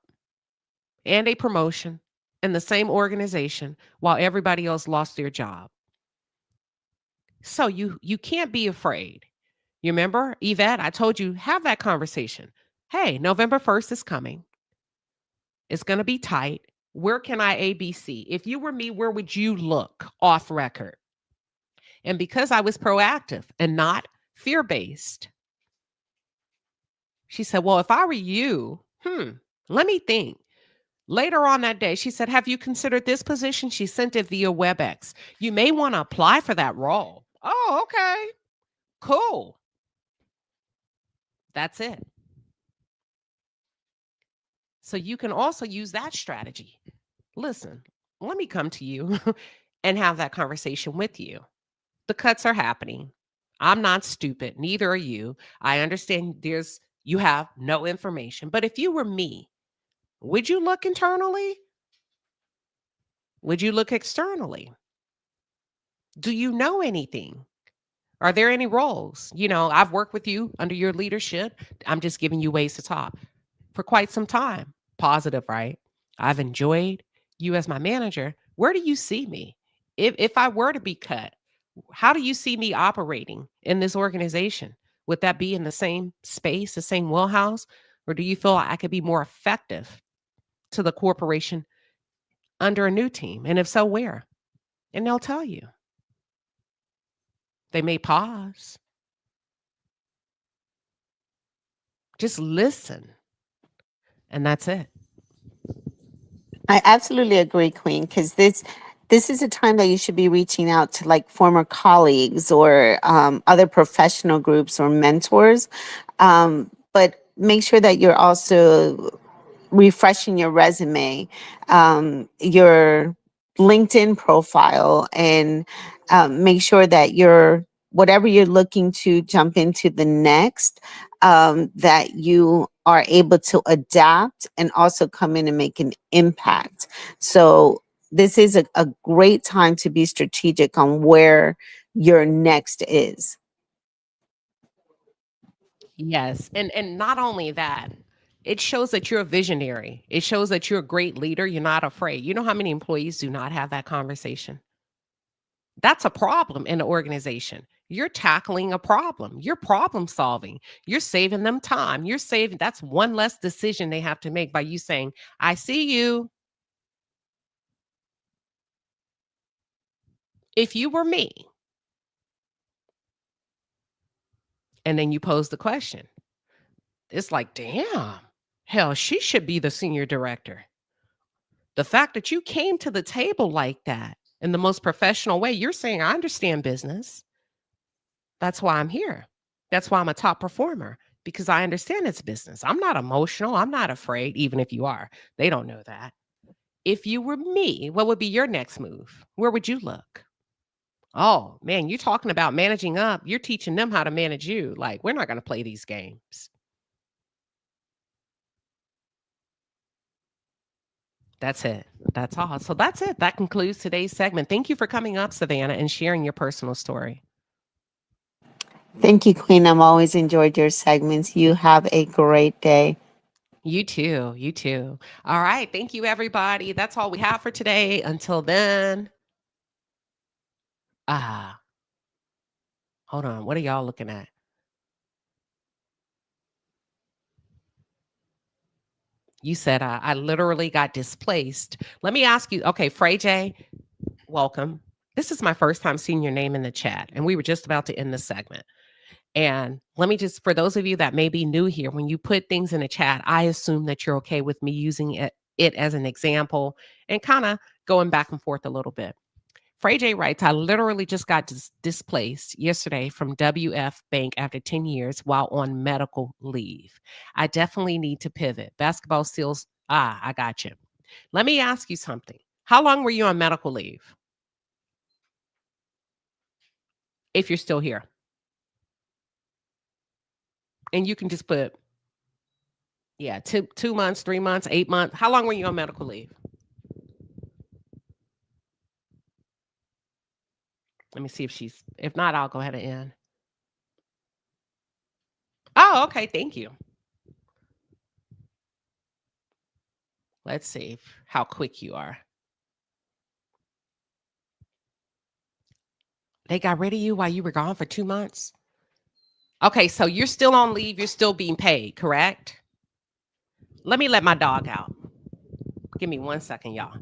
and a promotion in the same organization while everybody else lost their job. So you can't be afraid. You remember, Yvette, I told you have that conversation. Hey, November 1st is coming. It's going to be tight. Where can I ABC? If you were me, where would you look off record? And because I was proactive and not fear-based, she said, well, if I were you, let me think. Later on that day, she said, have you considered this position? She sent it via WebEx. You may want to apply for that role. Oh, okay. Cool. That's it. So you can also use that strategy. Listen, let me come to you and have that conversation with you. The cuts are happening. I'm not stupid. Neither are you. I understand you have no information. But if you were me, would you look internally? Would you look externally? Do you know anything? Are there any roles? I've worked with you under your leadership. I'm just giving you ways to talk for quite some time. Positive, right? I've enjoyed you as my manager. Where do you see me? If I were to be cut, how do you see me operating in this organization? Would that be in the same space, the same wheelhouse? Or do you feel I could be more effective to the corporation under a new team? And if so, where? And they'll tell you. They may pause. Just listen. And that's it. I absolutely agree, Queen, because this is a time that you should be reaching out to like former colleagues or other professional groups or mentors. But make sure that you're also refreshing your resume, your LinkedIn profile, and make sure that whatever you're looking to jump into the next, that you are able to adapt and also come in and make an impact. So this is a great time to be strategic on where your next is. Yes. And not only that, it shows that you're a visionary. It shows that you're a great leader. You're not afraid. You know how many employees do not have that conversation? That's a problem in the organization. You're tackling a problem. You're problem solving. You're saving them time. That's one less decision they have to make by you saying, I see you. If you were me, and then you pose the question, it's like, damn, hell, she should be the senior director. The fact that you came to the table like that in the most professional way, you're saying, I understand business. That's why I'm here. That's why I'm a top performer, because I understand it's business. I'm not emotional. I'm not afraid, even if you are. They don't know that. If you were me, what would be your next move? Where would you look? Oh, man, you're talking about managing up. You're teaching them how to manage you. Like, we're not going to play these games. That's it. That's all. So that's it. That concludes today's segment. Thank you for coming up, Savannah, and sharing your personal story. Thank you, Queen. I've always enjoyed your segments. You have a great day. You too. You too. All right. Thank you, everybody. That's all we have for today. Until then, hold on. What are y'all looking at? You said I literally got displaced. Let me ask you. Okay, Frey J, welcome. This is my first time seeing your name in the chat, and we were just about to end the segment. And let me just, for those of you that may be new here, when you put things in the chat, I assume that you're okay with me using it as an example and kind of going back and forth a little bit. Frey J writes, I literally just got displaced yesterday from WF Bank after 10 years while on medical leave. I definitely need to pivot. Basketball skills. I got you. Let me ask you something. How long were you on medical leave? If you're still here. And you can just put, 2 months, 3 months, 8 months. How long were you on medical leave? Let me see if not, I'll go ahead and end. Oh, okay. Thank you. Let's see how quick you are. They got rid of you while you were gone for 2 months? Okay, so you're still on leave. You're still being paid, correct? Let me let my dog out. Give me 1 second, y'all.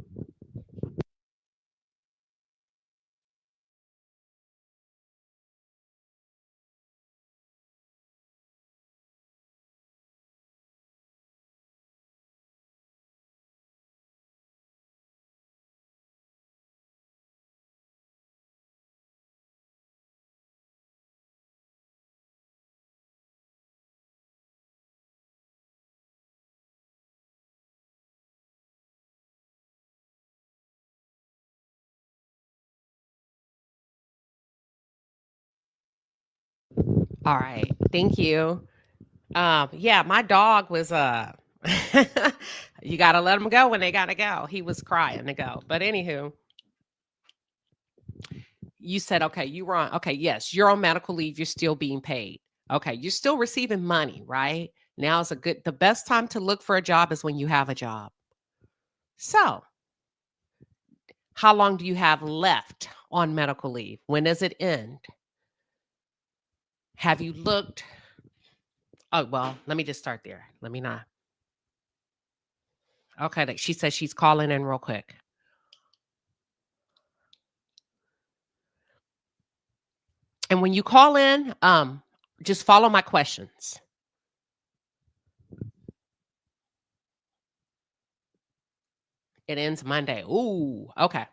All right. Thank you. Yeah, my dog was you gotta let them go when they gotta go. He was crying to go. But anywho, you said yes, you're on medical leave, you're still being paid. Okay, you're still receiving money, right? Now is the best time to look for a job is when you have a job. So, how long do you have left on medical leave? When does it end? Have you looked? Oh, well, let me just start there. Let me not. Okay, she says she's calling in real quick. And when you call in, just follow my questions. It ends Monday. Ooh, okay.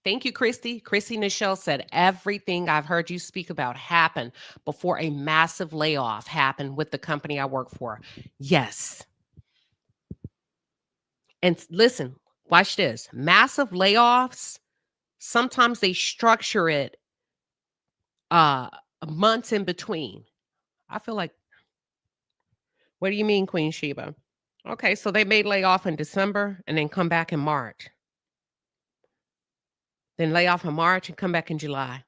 Thank you, Christy. Christy Nichelle said, everything I've heard you speak about happened before a massive layoff happened with the company I work for. Yes. And listen, watch this. Massive layoffs, sometimes they structure it months in between. I feel like, what do you mean, Queen Sheba? Okay, so they may lay off in December and then come back in March. Then lay off in March and come back in July.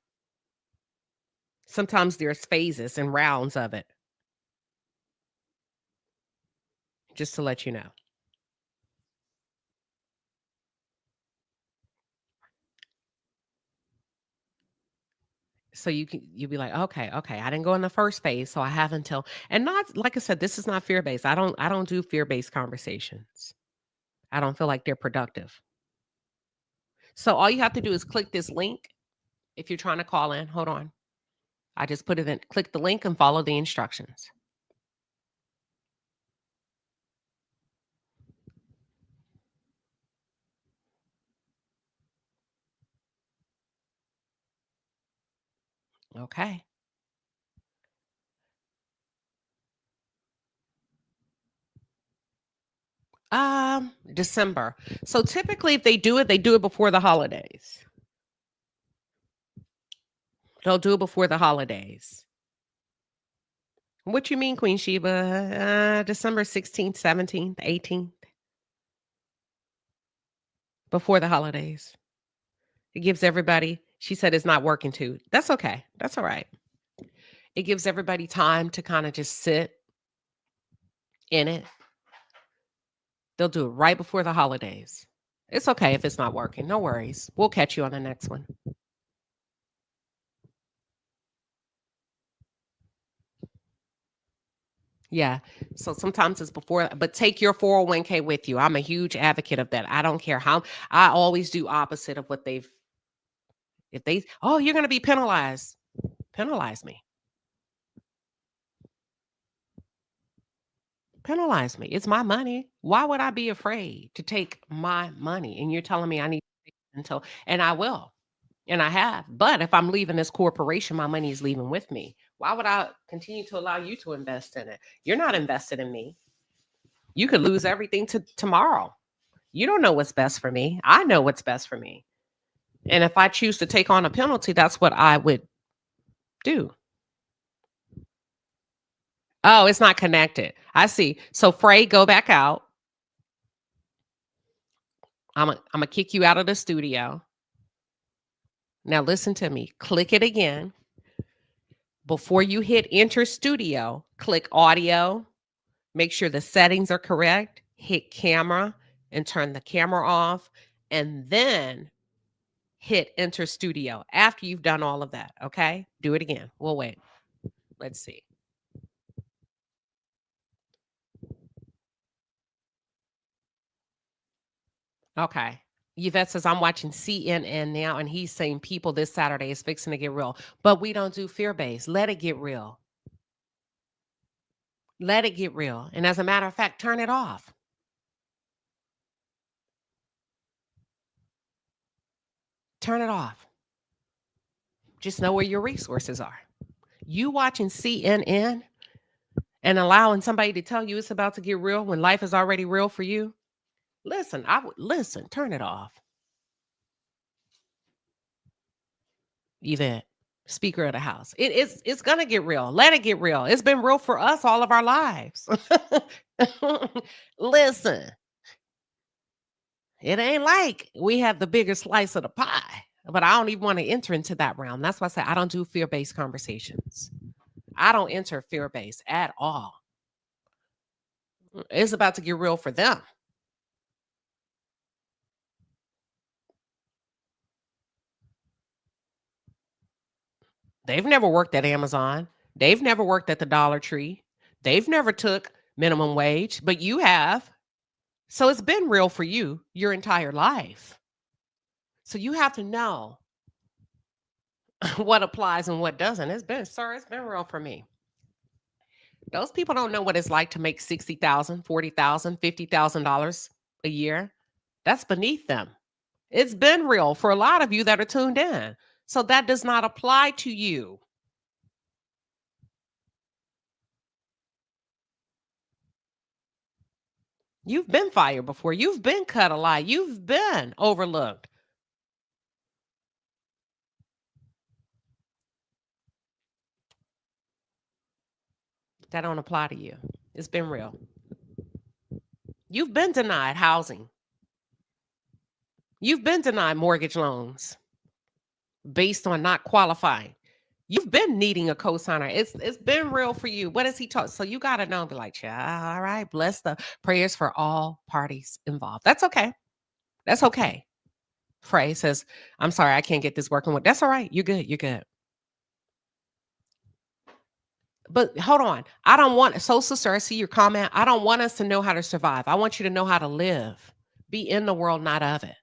Sometimes there's phases and rounds of it. Just to let you know. So you'll be like, okay, I didn't go in the first phase, so I have until, and not, like I said, this is not fear-based. I don't do fear-based conversations. I don't feel like they're productive. So all you have to do is click this link if you're trying to call in. Hold on. I just put it in, click the link and follow the instructions. Okay. December. So typically if they do it before the holidays. They'll do it before the holidays. What you mean, Queen Sheba? December 16th, 17th, 18th. Before the holidays. It gives everybody, she said it's not working too. That's okay. That's all right. It gives everybody time to kind of just sit in it. They'll do it right before the holidays. It's okay if it's not working. No worries. We'll catch you on the next one. Yeah. So sometimes it's before, but take your 401k with you. I'm a huge advocate of that. I don't care how, I always do opposite of what if you're going to be penalized, penalize me. Penalize me. It's my money. Why would I be afraid to take my money? And you're telling me I need to until, and I will, and I have. But if I'm leaving this corporation, my money is leaving with me. Why would I continue to allow you to invest in it? You're not invested in me. You could lose everything tomorrow. You don't know what's best for me. I know what's best for me. And if I choose to take on a penalty, that's what I would do. Oh, it's not connected. I see. So Frey, go back out. I'm gonna kick you out of the studio. Now listen to me. Click it again. Before you hit enter studio, click audio. Make sure the settings are correct. Hit camera and turn the camera off. And then hit enter studio after you've done all of that. Okay? Do it again. We'll wait. Let's see. Okay. Yvette says, I'm watching CNN now, and he's saying people this Saturday is fixing to get real. But we don't do fear-based. Let it get real. Let it get real. And as a matter of fact, turn it off. Turn it off. Just know where your resources are. You watching CNN and allowing somebody to tell you it's about to get real when life is already real for you? Listen, listen, turn it off. Yvette, Speaker of the House. It's gonna get real. Let it get real. It's been real for us all of our lives. Listen, it ain't like we have the bigger slice of the pie, but I don't even want to enter into that realm. That's why I say I don't do fear-based conversations. I don't enter fear-based at all. It's about to get real for them. They've never worked at Amazon. They've never worked at the Dollar Tree. They've never took minimum wage, but you have. So it's been real for you your entire life. So you have to know what applies and what doesn't. It's been real for me. Those people don't know what it's like to make $60,000, $40,000, $50,000 a year. That's beneath them. It's been real for a lot of you that are tuned in. So that does not apply to you. You've been fired before. You've been cut a lie. You've been overlooked. That don't apply to you. It's been real. You've been denied housing. You've been denied mortgage loans based on not qualifying. You've been needing a cosigner. It's been real for you. What has he taught? So you got to know, be like, yeah, all right, bless the prayers for all parties involved. That's okay. That's okay. Frey says, I'm sorry, I can't get this working with. That's all right. You're good. You're good. But hold on. I don't want, so sister, I see your comment. I don't want us to know how to survive. I want you to know how to live. Be in the world, not of it.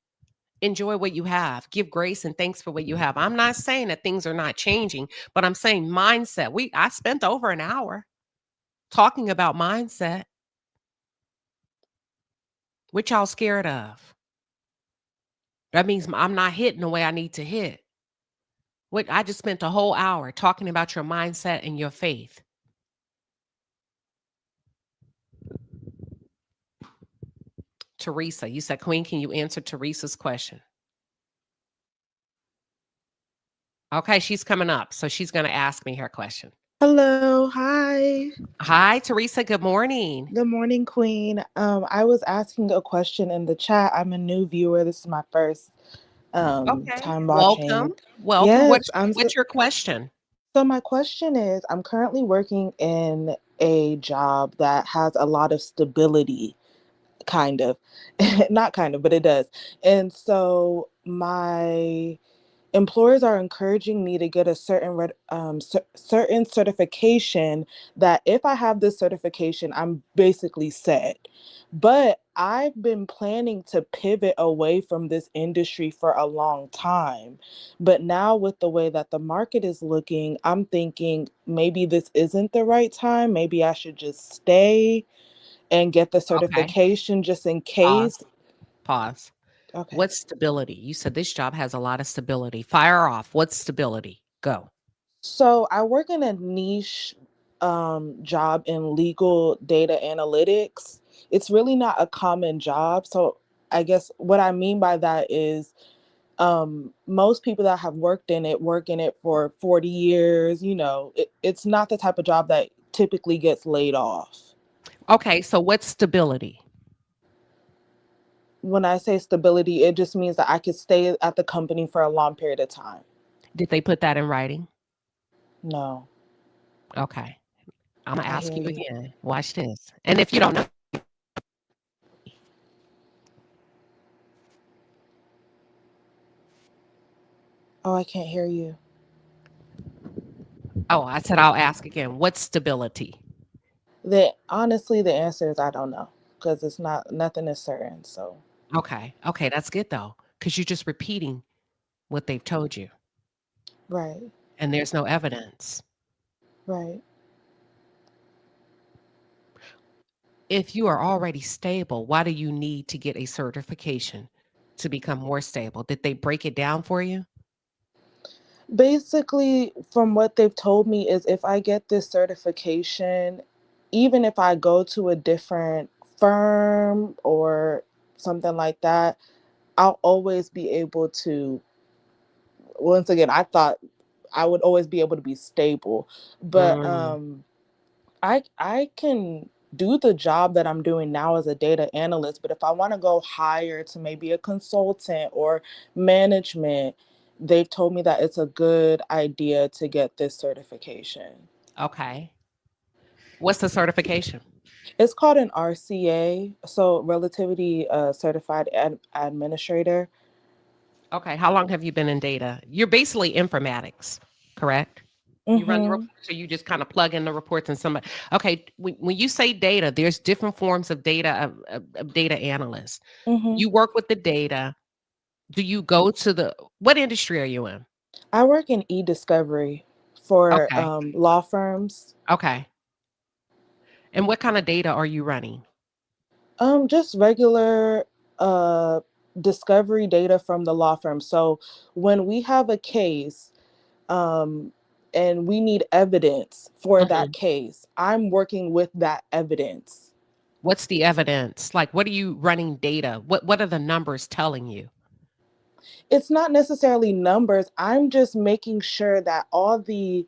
Enjoy what you have. Give grace and thanks for what you have. I'm not saying that things are not changing, but I'm saying mindset. I spent over an hour talking about mindset. What y'all scared of? That means I'm not hitting the way I need to hit. What I just spent a whole hour talking about your mindset and your faith. Teresa, you said, Queen, can you answer Teresa's question? Okay, she's coming up. So she's going to ask me her question. Hello. Hi. Hi, Teresa. Good morning. Good morning, Queen. I was asking a question in the chat. I'm a new viewer. This is my first Okay. time Welcome. watching. Welcome. Yes, What's your question? so my question is, I'm currently working in a job that has a lot of stability, kind of. Not kind of, but it does. And so my employers are encouraging me to get a certain certification that if I have this certification, I'm basically set. But I've been planning to pivot away from this industry for a long time. But now, with the way that the market is looking, I'm thinking maybe this isn't the right time. Maybe I should just stay and get the Okay. certification just in Pause. case. Pause. Okay. What's stability? You said this job has a lot of stability. Fire off. What's stability? Go. So I work in a niche job in legal data analytics. It's really not a common job. So I guess what I mean by that is most people that have worked in it work in it for 40 years. It's not the type of job that typically gets laid off. Okay, so what's stability? When I say stability, it just means that I could stay at the company for a long period of time. Did they put that in writing? No, Okay. I'm gonna I ask hear you you. again. Watch this. And if you don't know, Oh, I can't hear you. oh, I said I'll ask again. What's stability? Honestly, the answer is I don't know because it's not nothing is certain. So Okay. Okay, that's good though, because you're just repeating what they've told you, right, and there's no evidence. right. If you are already stable, why do you need to get a certification to become more stable? Did they break it down for you? Basically, from what they've told me is if I get this certification, even if I go to a different firm or something like that, I'll always be able to. Once again, I thought I would always be able to be stable, but Mm, I can do the job that I'm doing now as a data analyst, but if I want to go higher to maybe a consultant or management, they've told me that it's a good idea to get this certification. okay. What's the certification? It's called an RCA, so Relativity Certified Administrator. Okay. How long have you been in data? You're basically informatics, correct? You run the report, Mm-hmm. so you just kind of plug in the reports and somebody. Okay, when you say data, there's different forms of data of data analysts. Mm-hmm. You work with the data. Do you go to the what industry are you in? I work in e-discovery for Okay, law firms. okay. And what kind of data are you running? Just regular uh discovery data from the law firm. So when we have a case, um, and we need evidence for that Mhm. case, I'm working with that evidence. What's the evidence? Like, what are you running data? What are the numbers telling you? It's not necessarily numbers. I'm just making sure that all the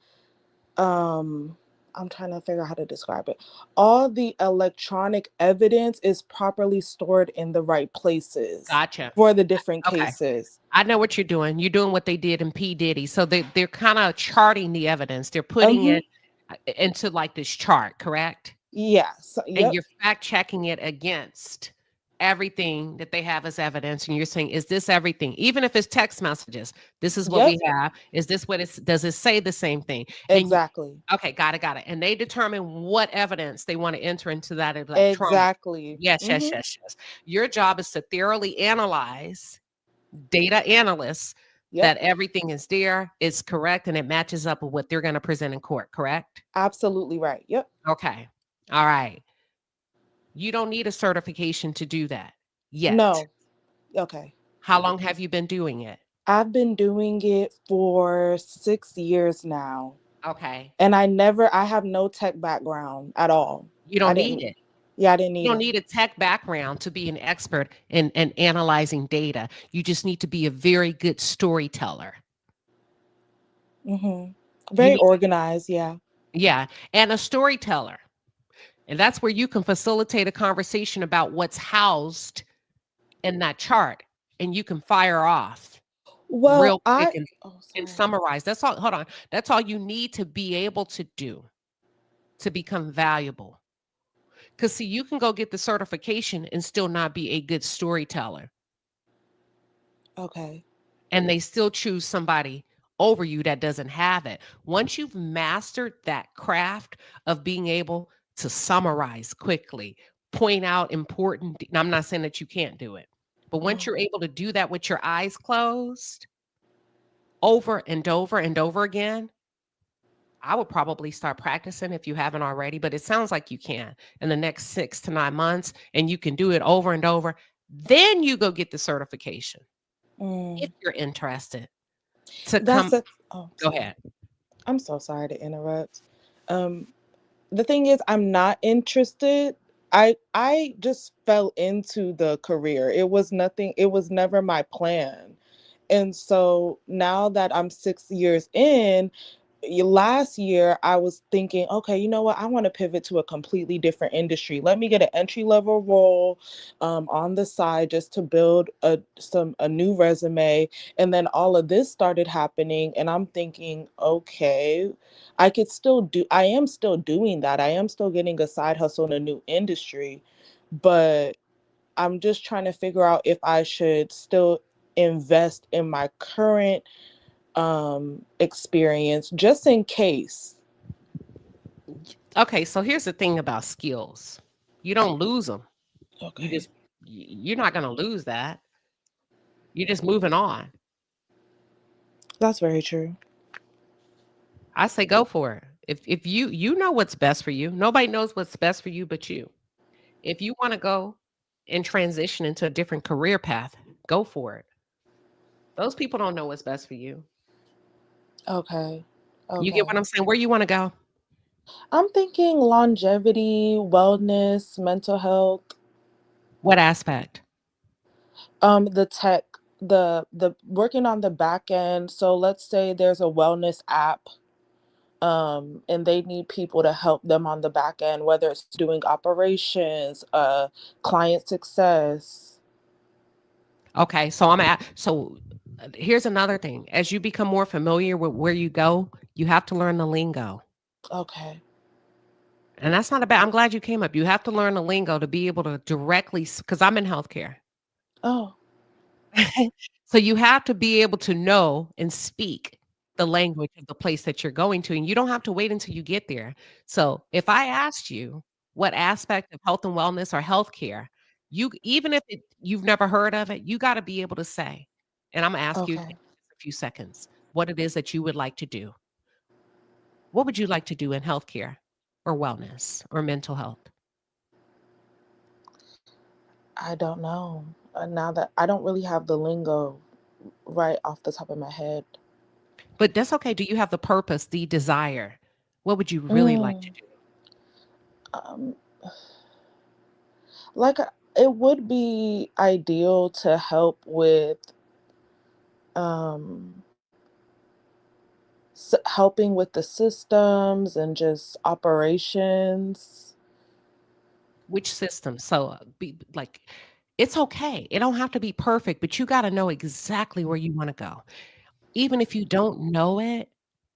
um I'm trying to figure out how to describe it. All the electronic evidence is properly stored in the right places Gotcha. for the different Okay. cases. I know what you're doing. You're doing what they did in P. Diddy. So they're kind of charting the evidence. They're putting Mm-hmm. it into like this chart, correct? Yes. And Yep. you're fact checking it against everything that they have as evidence. And you're saying, is this everything? Even if it's text messages, this is what Yep. we have. Is this what it's, does it say the same thing? And Exactly. okay, got it. And they determine what evidence they want to enter into that electronic. Exactly. Yes, yes, Mm-hmm. yes, yes. Your job is to thoroughly analyze data analysts Yep. that everything is there, is correct, and it matches up with what they're going to present in court, correct? Absolutely right. Yep. Okay. All right. You don't need a certification to do that yet. No. Okay. How long have you been doing it? I've been doing it for 6 years now. Okay. And I have no tech background at all. You I don't need didn't, it. yeah, I didn't You need don't it. need a tech background to be an expert in analyzing data. You just need to be a very good storyteller. Hmm. You Very need, organized. Yeah. yeah, and a storyteller. And that's where you can facilitate a conversation about what's housed in that chart and you can fire off Well, real quick oh, and sorry. summarize. That's all. Hold on. That's all you need to be able to do to become valuable. Because, see, you can go get the certification and still not be a good storyteller. Okay. And they still choose somebody over you that doesn't have it. Once you've mastered that craft of being able to summarize quickly, point out important, and I'm not saying that you can't do it, but once you're Mm, able to do that with your eyes closed over and over and over again, I would probably start practicing if you haven't already, but it sounds like you can in the next 6 to 9 months, and you can do it over and over. Then you go get the certification if mm. you're interested to That's come. a, oh, Go sorry. ahead. I'm so sorry to interrupt. Um, the thing is, I'm not interested. I just fell into the career. It was nothing, it was never my plan. And so now that I'm 6 years in, last year I was thinking, okay, you know what? I want to pivot to a completely different industry. Let me get an entry level role on the side just to build a new resume. And then all of this started happening, and I'm thinking, okay, I am still doing that. I am still getting a side hustle in a new industry, but I'm just trying to figure out if I should still invest in my current experience just in case. Okay, so here's the thing about skills. You don't lose them. You Okay. just you're not going to lose that. You're just moving on. That's very true. I say go for it. If you know what's best for you. Nobody knows what's best for you but you. If you want to go and transition into a different career path, go for it. Those people don't know what's best for you. Okay. You get what Okay. I'm saying? Where you want to go? I'm thinking longevity, wellness, mental health, What aspect? the tech, the working on the back end. So let's say there's a wellness app, and they need people to help them on the back end, whether it's doing operations, client success. Okay, so here's another thing. As you become more familiar with where you go, you have to learn the lingo. Okay. And that's not a bad. I'm glad you came up. You have to learn the lingo to be able to directly, because I'm in healthcare. Oh, So you have to be able to know and speak the language of the place that you're going to, and you don't have to wait until you get there. So if I asked you what aspect of health and wellness or healthcare, even if you've never heard of it, you got to be able to say, and I'm gonna ask you again okay. in a few seconds, what it is that you would like to do. What would you like to do in healthcare or wellness or mental health? I don't know. Now that I don't really have the lingo right off the top of my head. But that's okay. Do you have the purpose, the desire? What would you really like to Mm, do? um, like it would be ideal to help with um helping with the systems and just operations. Which system? So, be like, it's okay. It don't have to be perfect, but you gotta know exactly where you wanna go. Even if you don't know it,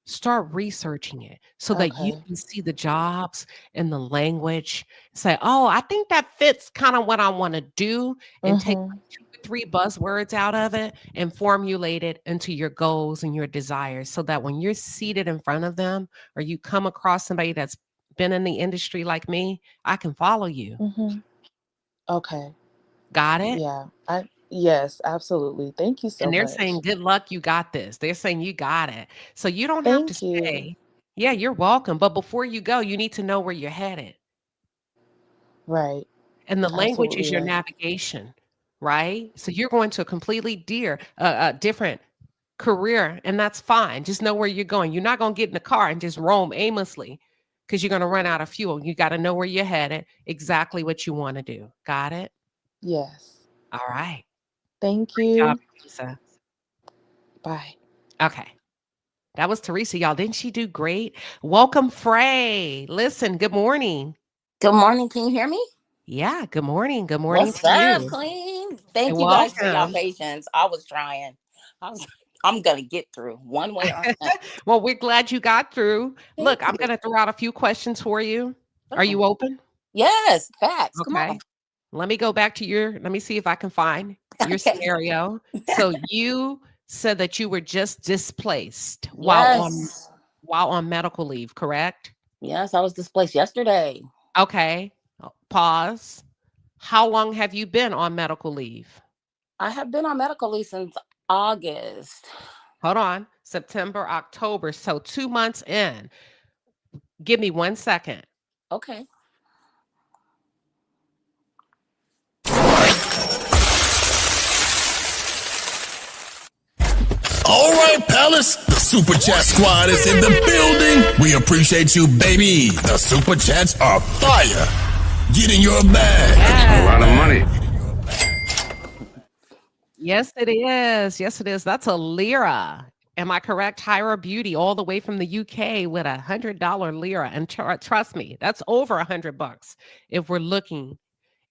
start researching it so that you Okay. can see the jobs and the language. Say, "Oh, I think that fits kinda what I wanna do," and take Mm-hmm. like 2 or 3 buzzwords out of it and formulate it into your goals and your desires so that when you're seated in front of them or you come across somebody that's been in the industry like me, I can follow you. Mm-hmm. Okay. Got it? Yeah. Yes, absolutely. Thank you so And they're much. saying, "Good luck, you got this." They're saying, "You got it." So you don't have to Thank you. stay. Yeah, you're welcome, but before you go, you need to know where you're headed, Right. and the language Absolutely is your right. navigation, right? So you're going to a completely different career, and that's fine. Just know where you're going. You're not gonna get in the car and just roam aimlessly because 'cause you're gonna run out of fuel. You gotta know where you're headed, exactly what you wanna do. Got it? Yes. All right. Thank Great job, you. Teresa. Bye. Okay. That was Teresa, y'all. Didn't she do great? Welcome, Frey. Listen, good morning. Good morning. Can you hear me? Yeah, good morning. Good morning What's to up, you. Queen? Thank And you guys for y'all welcome. patience. I was trying. I was I'm gonna get through one way or another. Well, we're glad you got through. Look, Thank I'm you. going to throw out a few questions for you. Are Okay. you open? Yes, facts. Come on. Okay. Let me go back to let me see if I can find your Okay. scenario. So you said that you were just displaced Yes. while on medical leave, correct? Yes, I was displaced yesterday. Okay. Pause. How long have you been on medical leave? I have been on medical leave since August. Hold on. September, October. So 2 months in. Give me 1 second. Okay. All right, Palace, the Super Chat Squad is in the building. We appreciate you, baby. The Super Chats are fire. Get in your bag. A lot of money. Yes, it is. Yes, it is. That's a lira. Am I correct? Hire a beauty all the way from the UK with $100 lira. And trust me, that's over $100 if we're looking.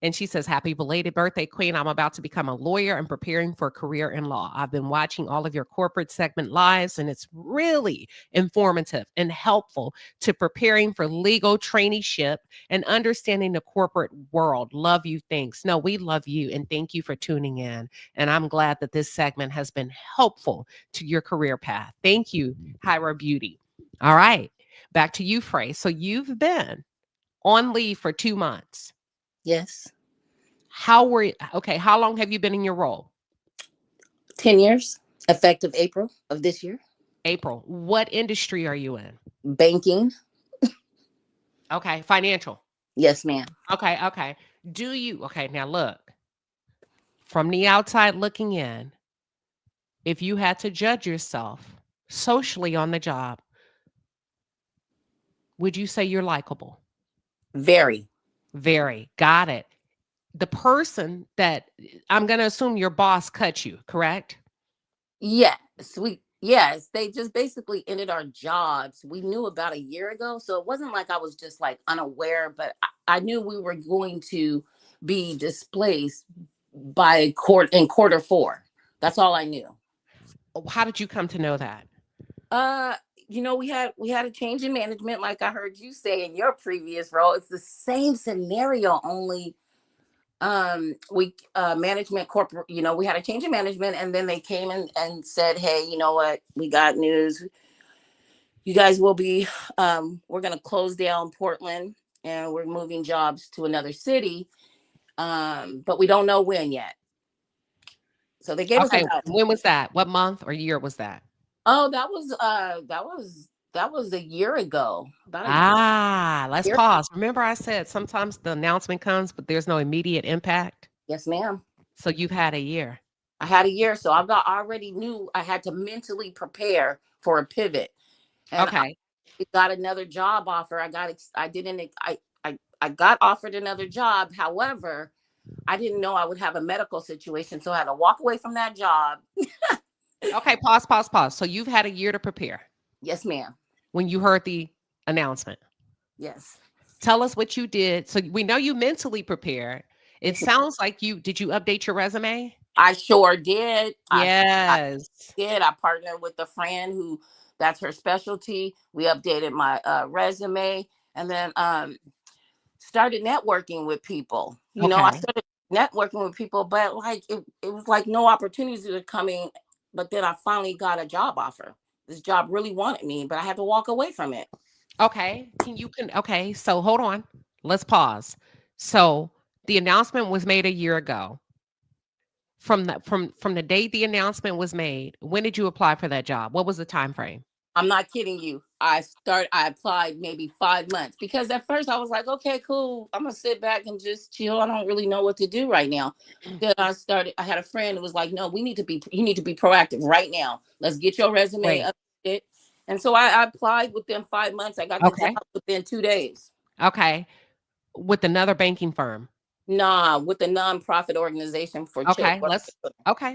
And she says, happy belated birthday, Queen. I'm about to become a lawyer and preparing for a career in law. I've been watching all of your corporate segment lives, and it's really informative and helpful to preparing for legal traineeship and understanding the corporate world. Love you. Thanks. No, we love you. And thank you for tuning in. And I'm glad that this segment has been helpful to your career path. Thank you, Hyra Beauty. All right. Back to you, Frey. So you've been on leave for 2 months. Yes. How long have you been in your role? 10 years, effective April of this year. April. What industry are you in? Banking. Okay, financial. Yes, ma'am. Okay. Now look, from the outside looking in, if you had to judge yourself socially on the job, would you say you're likable? Very. Very. Got it. The person that I'm going to assume your boss cut you, correct? Yes. They just basically ended our jobs. We knew about a year ago. So it wasn't like I was just like unaware, but I knew we were going to be displaced by quarter 4. That's all I knew. How did you come to know that? We had a change in management, like I heard you say in your previous role. It's the same scenario, only we management corporate, we had a change in management, and then they came in and said, hey, you know what, we got news. You guys will be we're going to close down Portland and we're moving jobs to another city, but we don't know when yet. So they gave us some time. When was that? What month or year was that? Oh, that was a year ago. Let's pause. Remember I said sometimes the announcement comes, but there's no immediate impact? Yes, ma'am. So you've had a year. I had a year. So I already knew I had to mentally prepare for a pivot. And okay. I got another job offer. I got offered another job. However, I didn't know I would have a medical situation. So I had to walk away from that job. Okay, pause. So you've had a year to prepare. Yes, ma'am. When you heard the announcement. Yes. Tell us what you did. So we know you mentally prepared. It sounds like did you update your resume? I sure did. Yes. I partnered with a friend who that's her specialty. We updated my resume and then started networking with people. I started networking with people, but like it was like no opportunities were coming. But then I finally got a job offer. This job really wanted me, but I had to walk away from it. Okay. Okay. So hold on. Let's pause. So the announcement was made a year ago. From the date the announcement was made, when did you apply for that job? What was the time frame? I'm not kidding you. I applied maybe 5 months because at first I was like, okay, cool. I'm gonna sit back and just chill. I don't really know what to do right now. Then I had a friend who was like, no, you need to be proactive right now. Let's get your resume updated. And so I applied within 5 months. I got the job within 2 days. Okay. With another banking firm? Nah, with a nonprofit organization for children.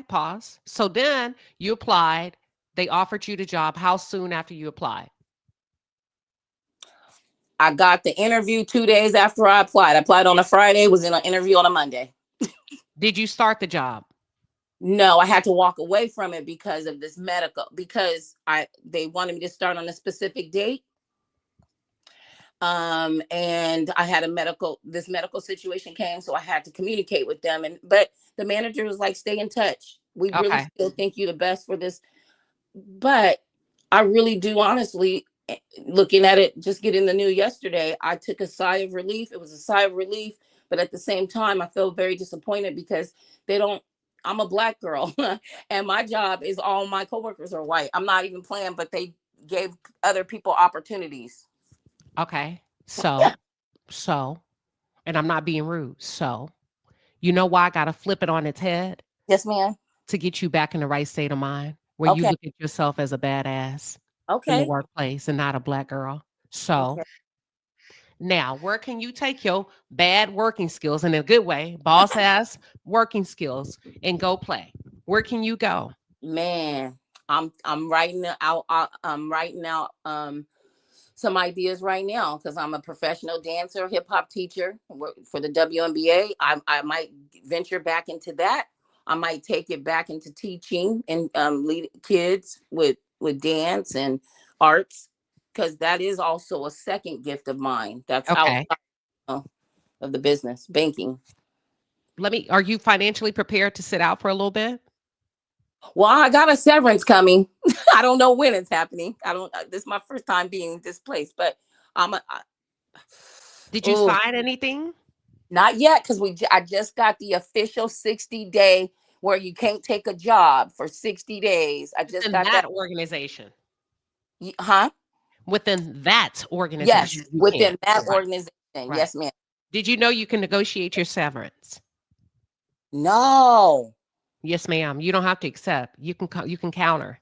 Pause. So then you applied. They offered you the job. How soon after you applied? I got the interview 2 days after I applied. I applied on a Friday, was in an interview on a Monday. Did you start the job? No, I had to walk away from it because of this medical, because they wanted me to start on a specific date. And I had this medical situation came, so I had to communicate with them. But the manager was like, stay in touch. We really still think you the best for this. But I really do, honestly, looking at it, just getting the news yesterday, I took a sigh of relief. It was a sigh of relief. But at the same time, I feel very disappointed because I'm a Black girl and my job is all my coworkers are white. I'm not even playing, but they gave other people opportunities. Okay. So, and I'm not being rude. So, you know why I got to flip it on its head? Yes, ma'am. To get you back in the right state of mind where you look at yourself as a badass in the workplace and not a Black girl. So now where can you take your bad working skills in a good way, boss ass working skills, and go play? Where can you go? Man, I'm writing out. I'm writing out some ideas right now because I'm a professional dancer, hip hop teacher for the WNBA. I might venture back into that. I might take it back into teaching and lead kids with dance and arts, because that is also a second gift of mine. That's Okay. outside of the business banking. Are you financially prepared to sit out for a little bit? Well, I got a severance coming. I don't know when it's happening. I don't. This is my first time being displaced, but I'm. Did you sign anything? Not yet, because I just got the official 60-day where you can't take a job for 60 days. I just got that organization. Huh? Within that organization. Yes, within that organization. Right. Yes, ma'am. Did you know you can negotiate your severance? No. Yes, ma'am. You don't have to accept. You can counter.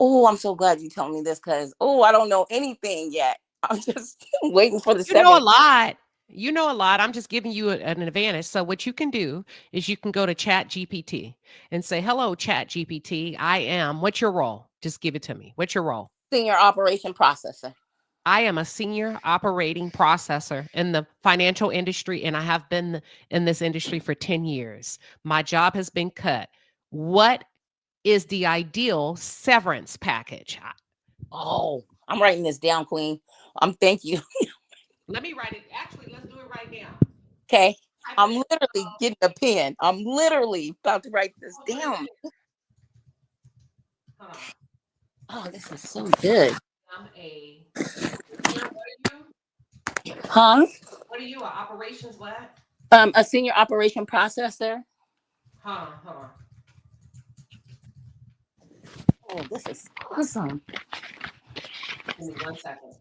Oh, I'm so glad you told me this, because I don't know anything yet. I'm just waiting for the You know a lot. You know a lot. I'm just giving you an advantage. So what you can do is you can go to Chat GPT and say, hello, Chat GPT. What's your role? Just give it to me. What's your role? Senior operation processor. I am a senior operating processor in the financial industry, and I have been in this industry for 10 years. My job has been cut. What is the ideal severance package? Oh, I'm writing this down, Queen. Thank you. Let me write it. Actually, let's do it right now. Okay. I'm literally getting a pen. I'm literally about to write this down. Oh, this is so good. I'm a senior, what are you? Huh? What are you? Operations what? A senior operation processor. Hold on. Oh, this is awesome. Give me 1 second.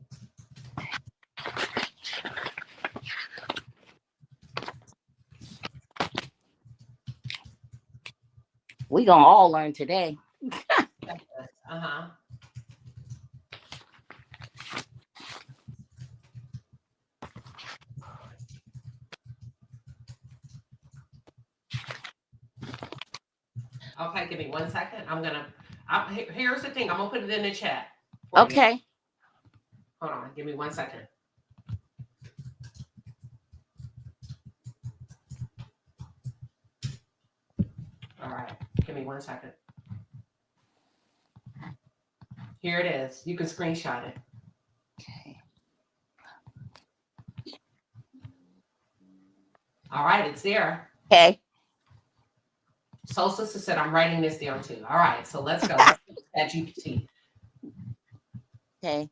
We gonna all learn today. Okay, give me 1 second. Here's the thing. I'm gonna put it in the chat. Okay. Hold on. Give me 1 second. All right. Give me 1 second. Here it is. You can screenshot it. Okay. All right. It's there. Okay. Soul Sister said, I'm writing this down too. All right. So let's go. At GPT. Okay.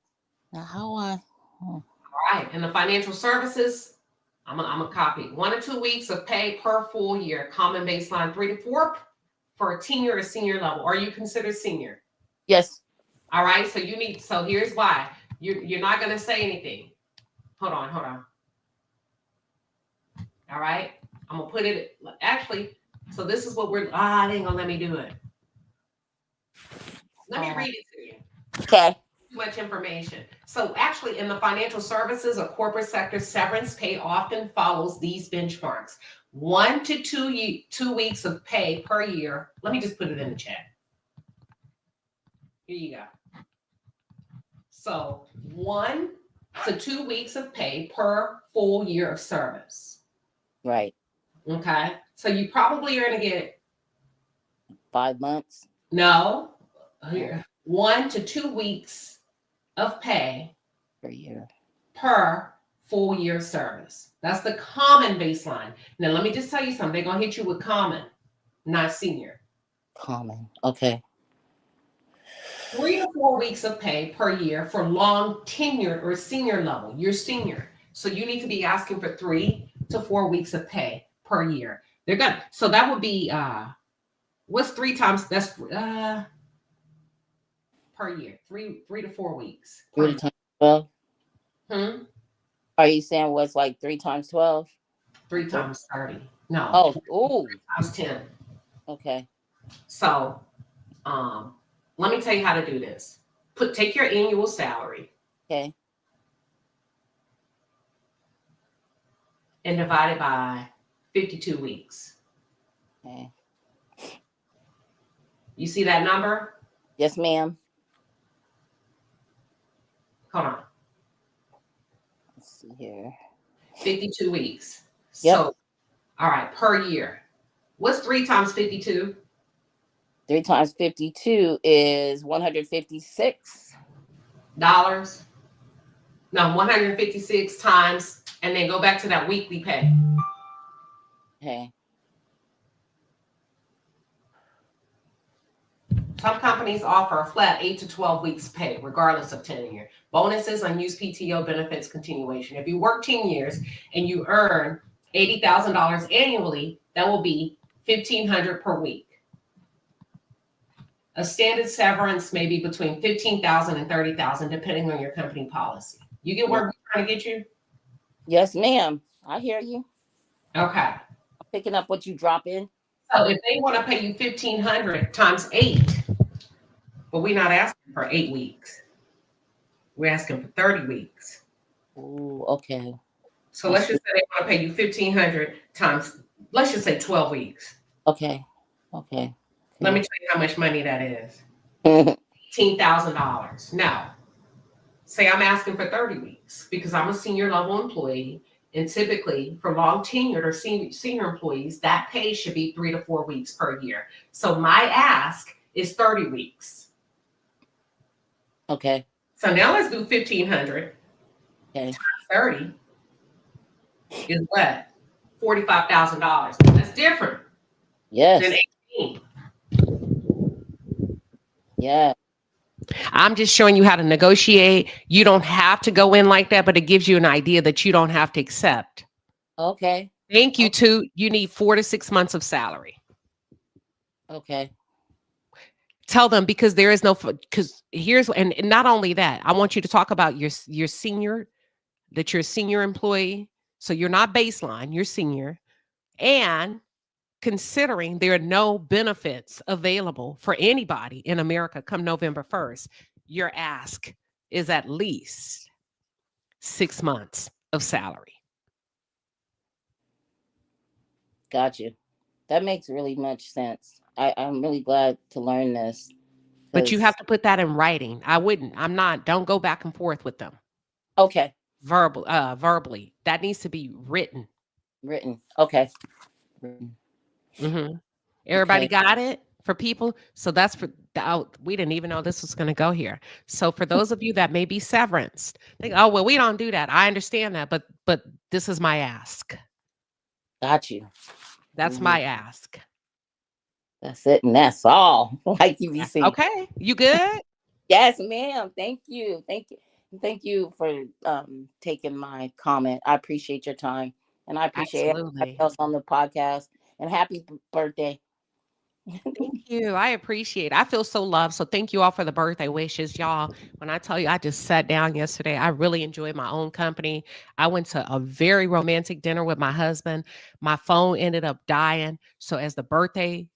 Now how All right. In the financial services, I'm a copy 1 to 2 weeks of pay per full year. Common baseline 3 to 4 for a tenure or senior level. Are you considered senior? Yes. All right. So here's why. You're not going to say anything. Hold on. All right. I'm going to put it actually. So this is what they ain't going to let me do it. Let me read it to you. Okay. Too much information. So actually in the financial services or corporate sector, severance pay often follows these benchmarks. 1 to 2 weeks of pay per year. Let me just put it in the chat. Here you go. So 1 to 2 weeks of pay per full year of service. Right. Okay. So you probably are going to get 5 months. No. Here. 1 to 2 weeks of pay per year per full year service. That's the common baseline. Now, let me just tell you something. They're going to hit you with common, not senior. Common. Okay. 3 to 4 weeks of pay per year for long tenured or senior level. You're senior. So you need to be asking for 3 to 4 weeks of pay per year. So that would be, what's 3 times? That's per year. 3 to 4 weeks. 3 times 12. Are you saying what's like 3 times 12? 3 times 30. No. Oh. 3 times 10. Okay. So, let me tell you how to do this. Take your annual salary. Okay. And divide it by 52 weeks. Okay. You see that number? Yes, ma'am. Hold on. Let's see here. 52 weeks. Yep. So, all right, per year. What's 3 times 52? 3 times 52 is $156. No, 156 times, and then go back to that weekly pay. Okay. Some companies offer a flat 8 to 12 weeks pay, regardless of tenure. Bonuses, unused PTO, benefits, continuation. If you work 10 years and you earn $80,000 annually, that will be $1,500 per week. A standard severance may be between $15,000 and $30,000, depending on your company policy. You get where we're trying to get you? Yes, ma'am. I hear you. Okay. I'm picking up what you drop in. So if they want to pay you $1,500 times 8, but we're not asking for 8 weeks. We're asking for 30 weeks. Ooh, okay. So let's just say they want to pay you $1,500 times, let's just say 12 weeks. Okay. Let me tell you how much money that is. $18,000. Now, say I'm asking for 30 weeks because I'm a senior level employee, and typically for long tenured or senior employees, that pay should be 3 to 4 weeks per year. So my ask is 30 weeks. Okay. So now let's do 1,500 times 30 is what? $45,000. That's different. Yes. Than 18. Yeah. I'm just showing you how to negotiate. You don't have to go in like that, but it gives you an idea that you don't have to accept. Okay. Thank you, too. You need 4 to 6 months of salary. Okay. Tell them, because there is no, because here's, and not only that, I want you to talk about your senior, that you're a senior employee. So you're not baseline, you're senior. And considering there are no benefits available for anybody in America come November 1st, your ask is at least 6 months of salary. Got you. That makes really much sense. I'm really glad to learn this. But you have to put that in writing. Don't go back and forth with them. Okay. Verbally. That needs to be written. Okay. Mm-hmm. Everybody got it for people? So that's for, we didn't even know this was going to go here. So for those of you that may be severance, think, oh, well, we don't do that. I understand that, but this is my ask. Got you. That's my ask. That's it, and that's all. Like you be saying. Okay, you good? Yes, ma'am. Thank you. Thank you for taking my comment. I appreciate your time, and I appreciate everybody else on the podcast. And happy birthday. Thank you. I appreciate it. I feel so loved. So thank you all for the birthday wishes, y'all. When I tell you, I just sat down yesterday. I really enjoyed my own company. I went to a very romantic dinner with my husband. My phone ended up dying. So as the birthday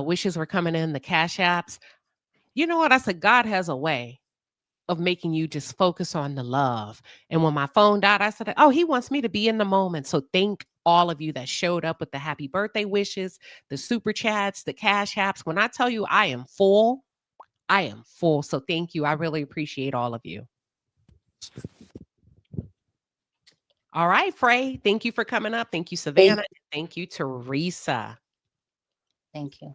wishes were coming in, the cash apps, you know what? I said, God has a way of making you just focus on the love. And when my phone died, I said, oh, he wants me to be in the moment. So thank all of you that showed up with the happy birthday wishes, the super chats, the cash apps. When I tell you I am full, I am full. So thank you. I really appreciate all of you. All right, Frey. Thank you for coming up. Thank you, Savannah. Thank you, Teresa. Thank you.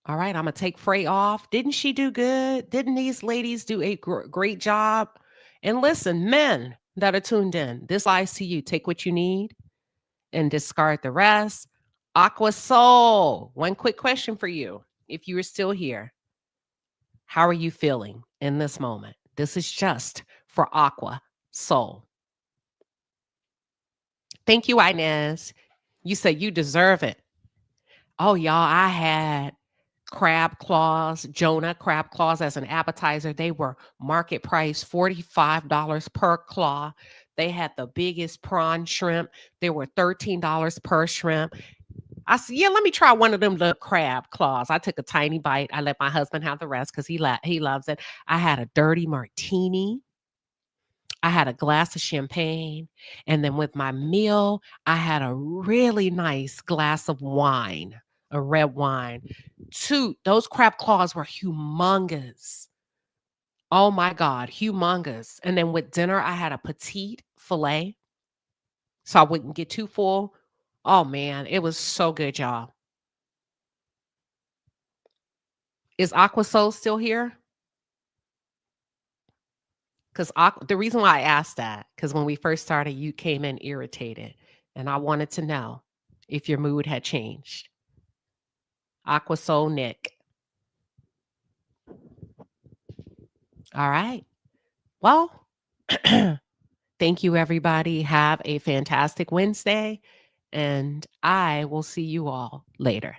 All right, I'm going to take Frey off. Didn't she do good? Didn't these ladies do a great job? And listen, men that are tuned in, this lies to you. Take what you need and discard the rest. Aqua Soul, one quick question for you. If you are still here, how are you feeling in this moment? This is just for Aqua Soul. Thank you, Inez. You said you deserve it. Oh, y'all, I had crab claws, Jonah crab claws as an appetizer. They were market price $45 per claw. They had the biggest prawn shrimp. They were $13 per shrimp. I said, yeah, let me try one of them little crab claws. I took a tiny bite. I let my husband have the rest because he loves it. I had a dirty martini. I had a glass of champagne. And then with my meal, I had a really nice glass of wine. a red wine. 2, those crab claws were humongous. Oh my God, humongous. And then with dinner, I had a petite filet so I wouldn't get too full. Oh man, it was so good, y'all. Is Aqua Soul still here? Because the reason why I asked that, because when we first started, you came in irritated, and I wanted to know if your mood had changed. Aqua Soul Nick. All right. Well, thank you, everybody. Have a fantastic Wednesday, and I will see you all later.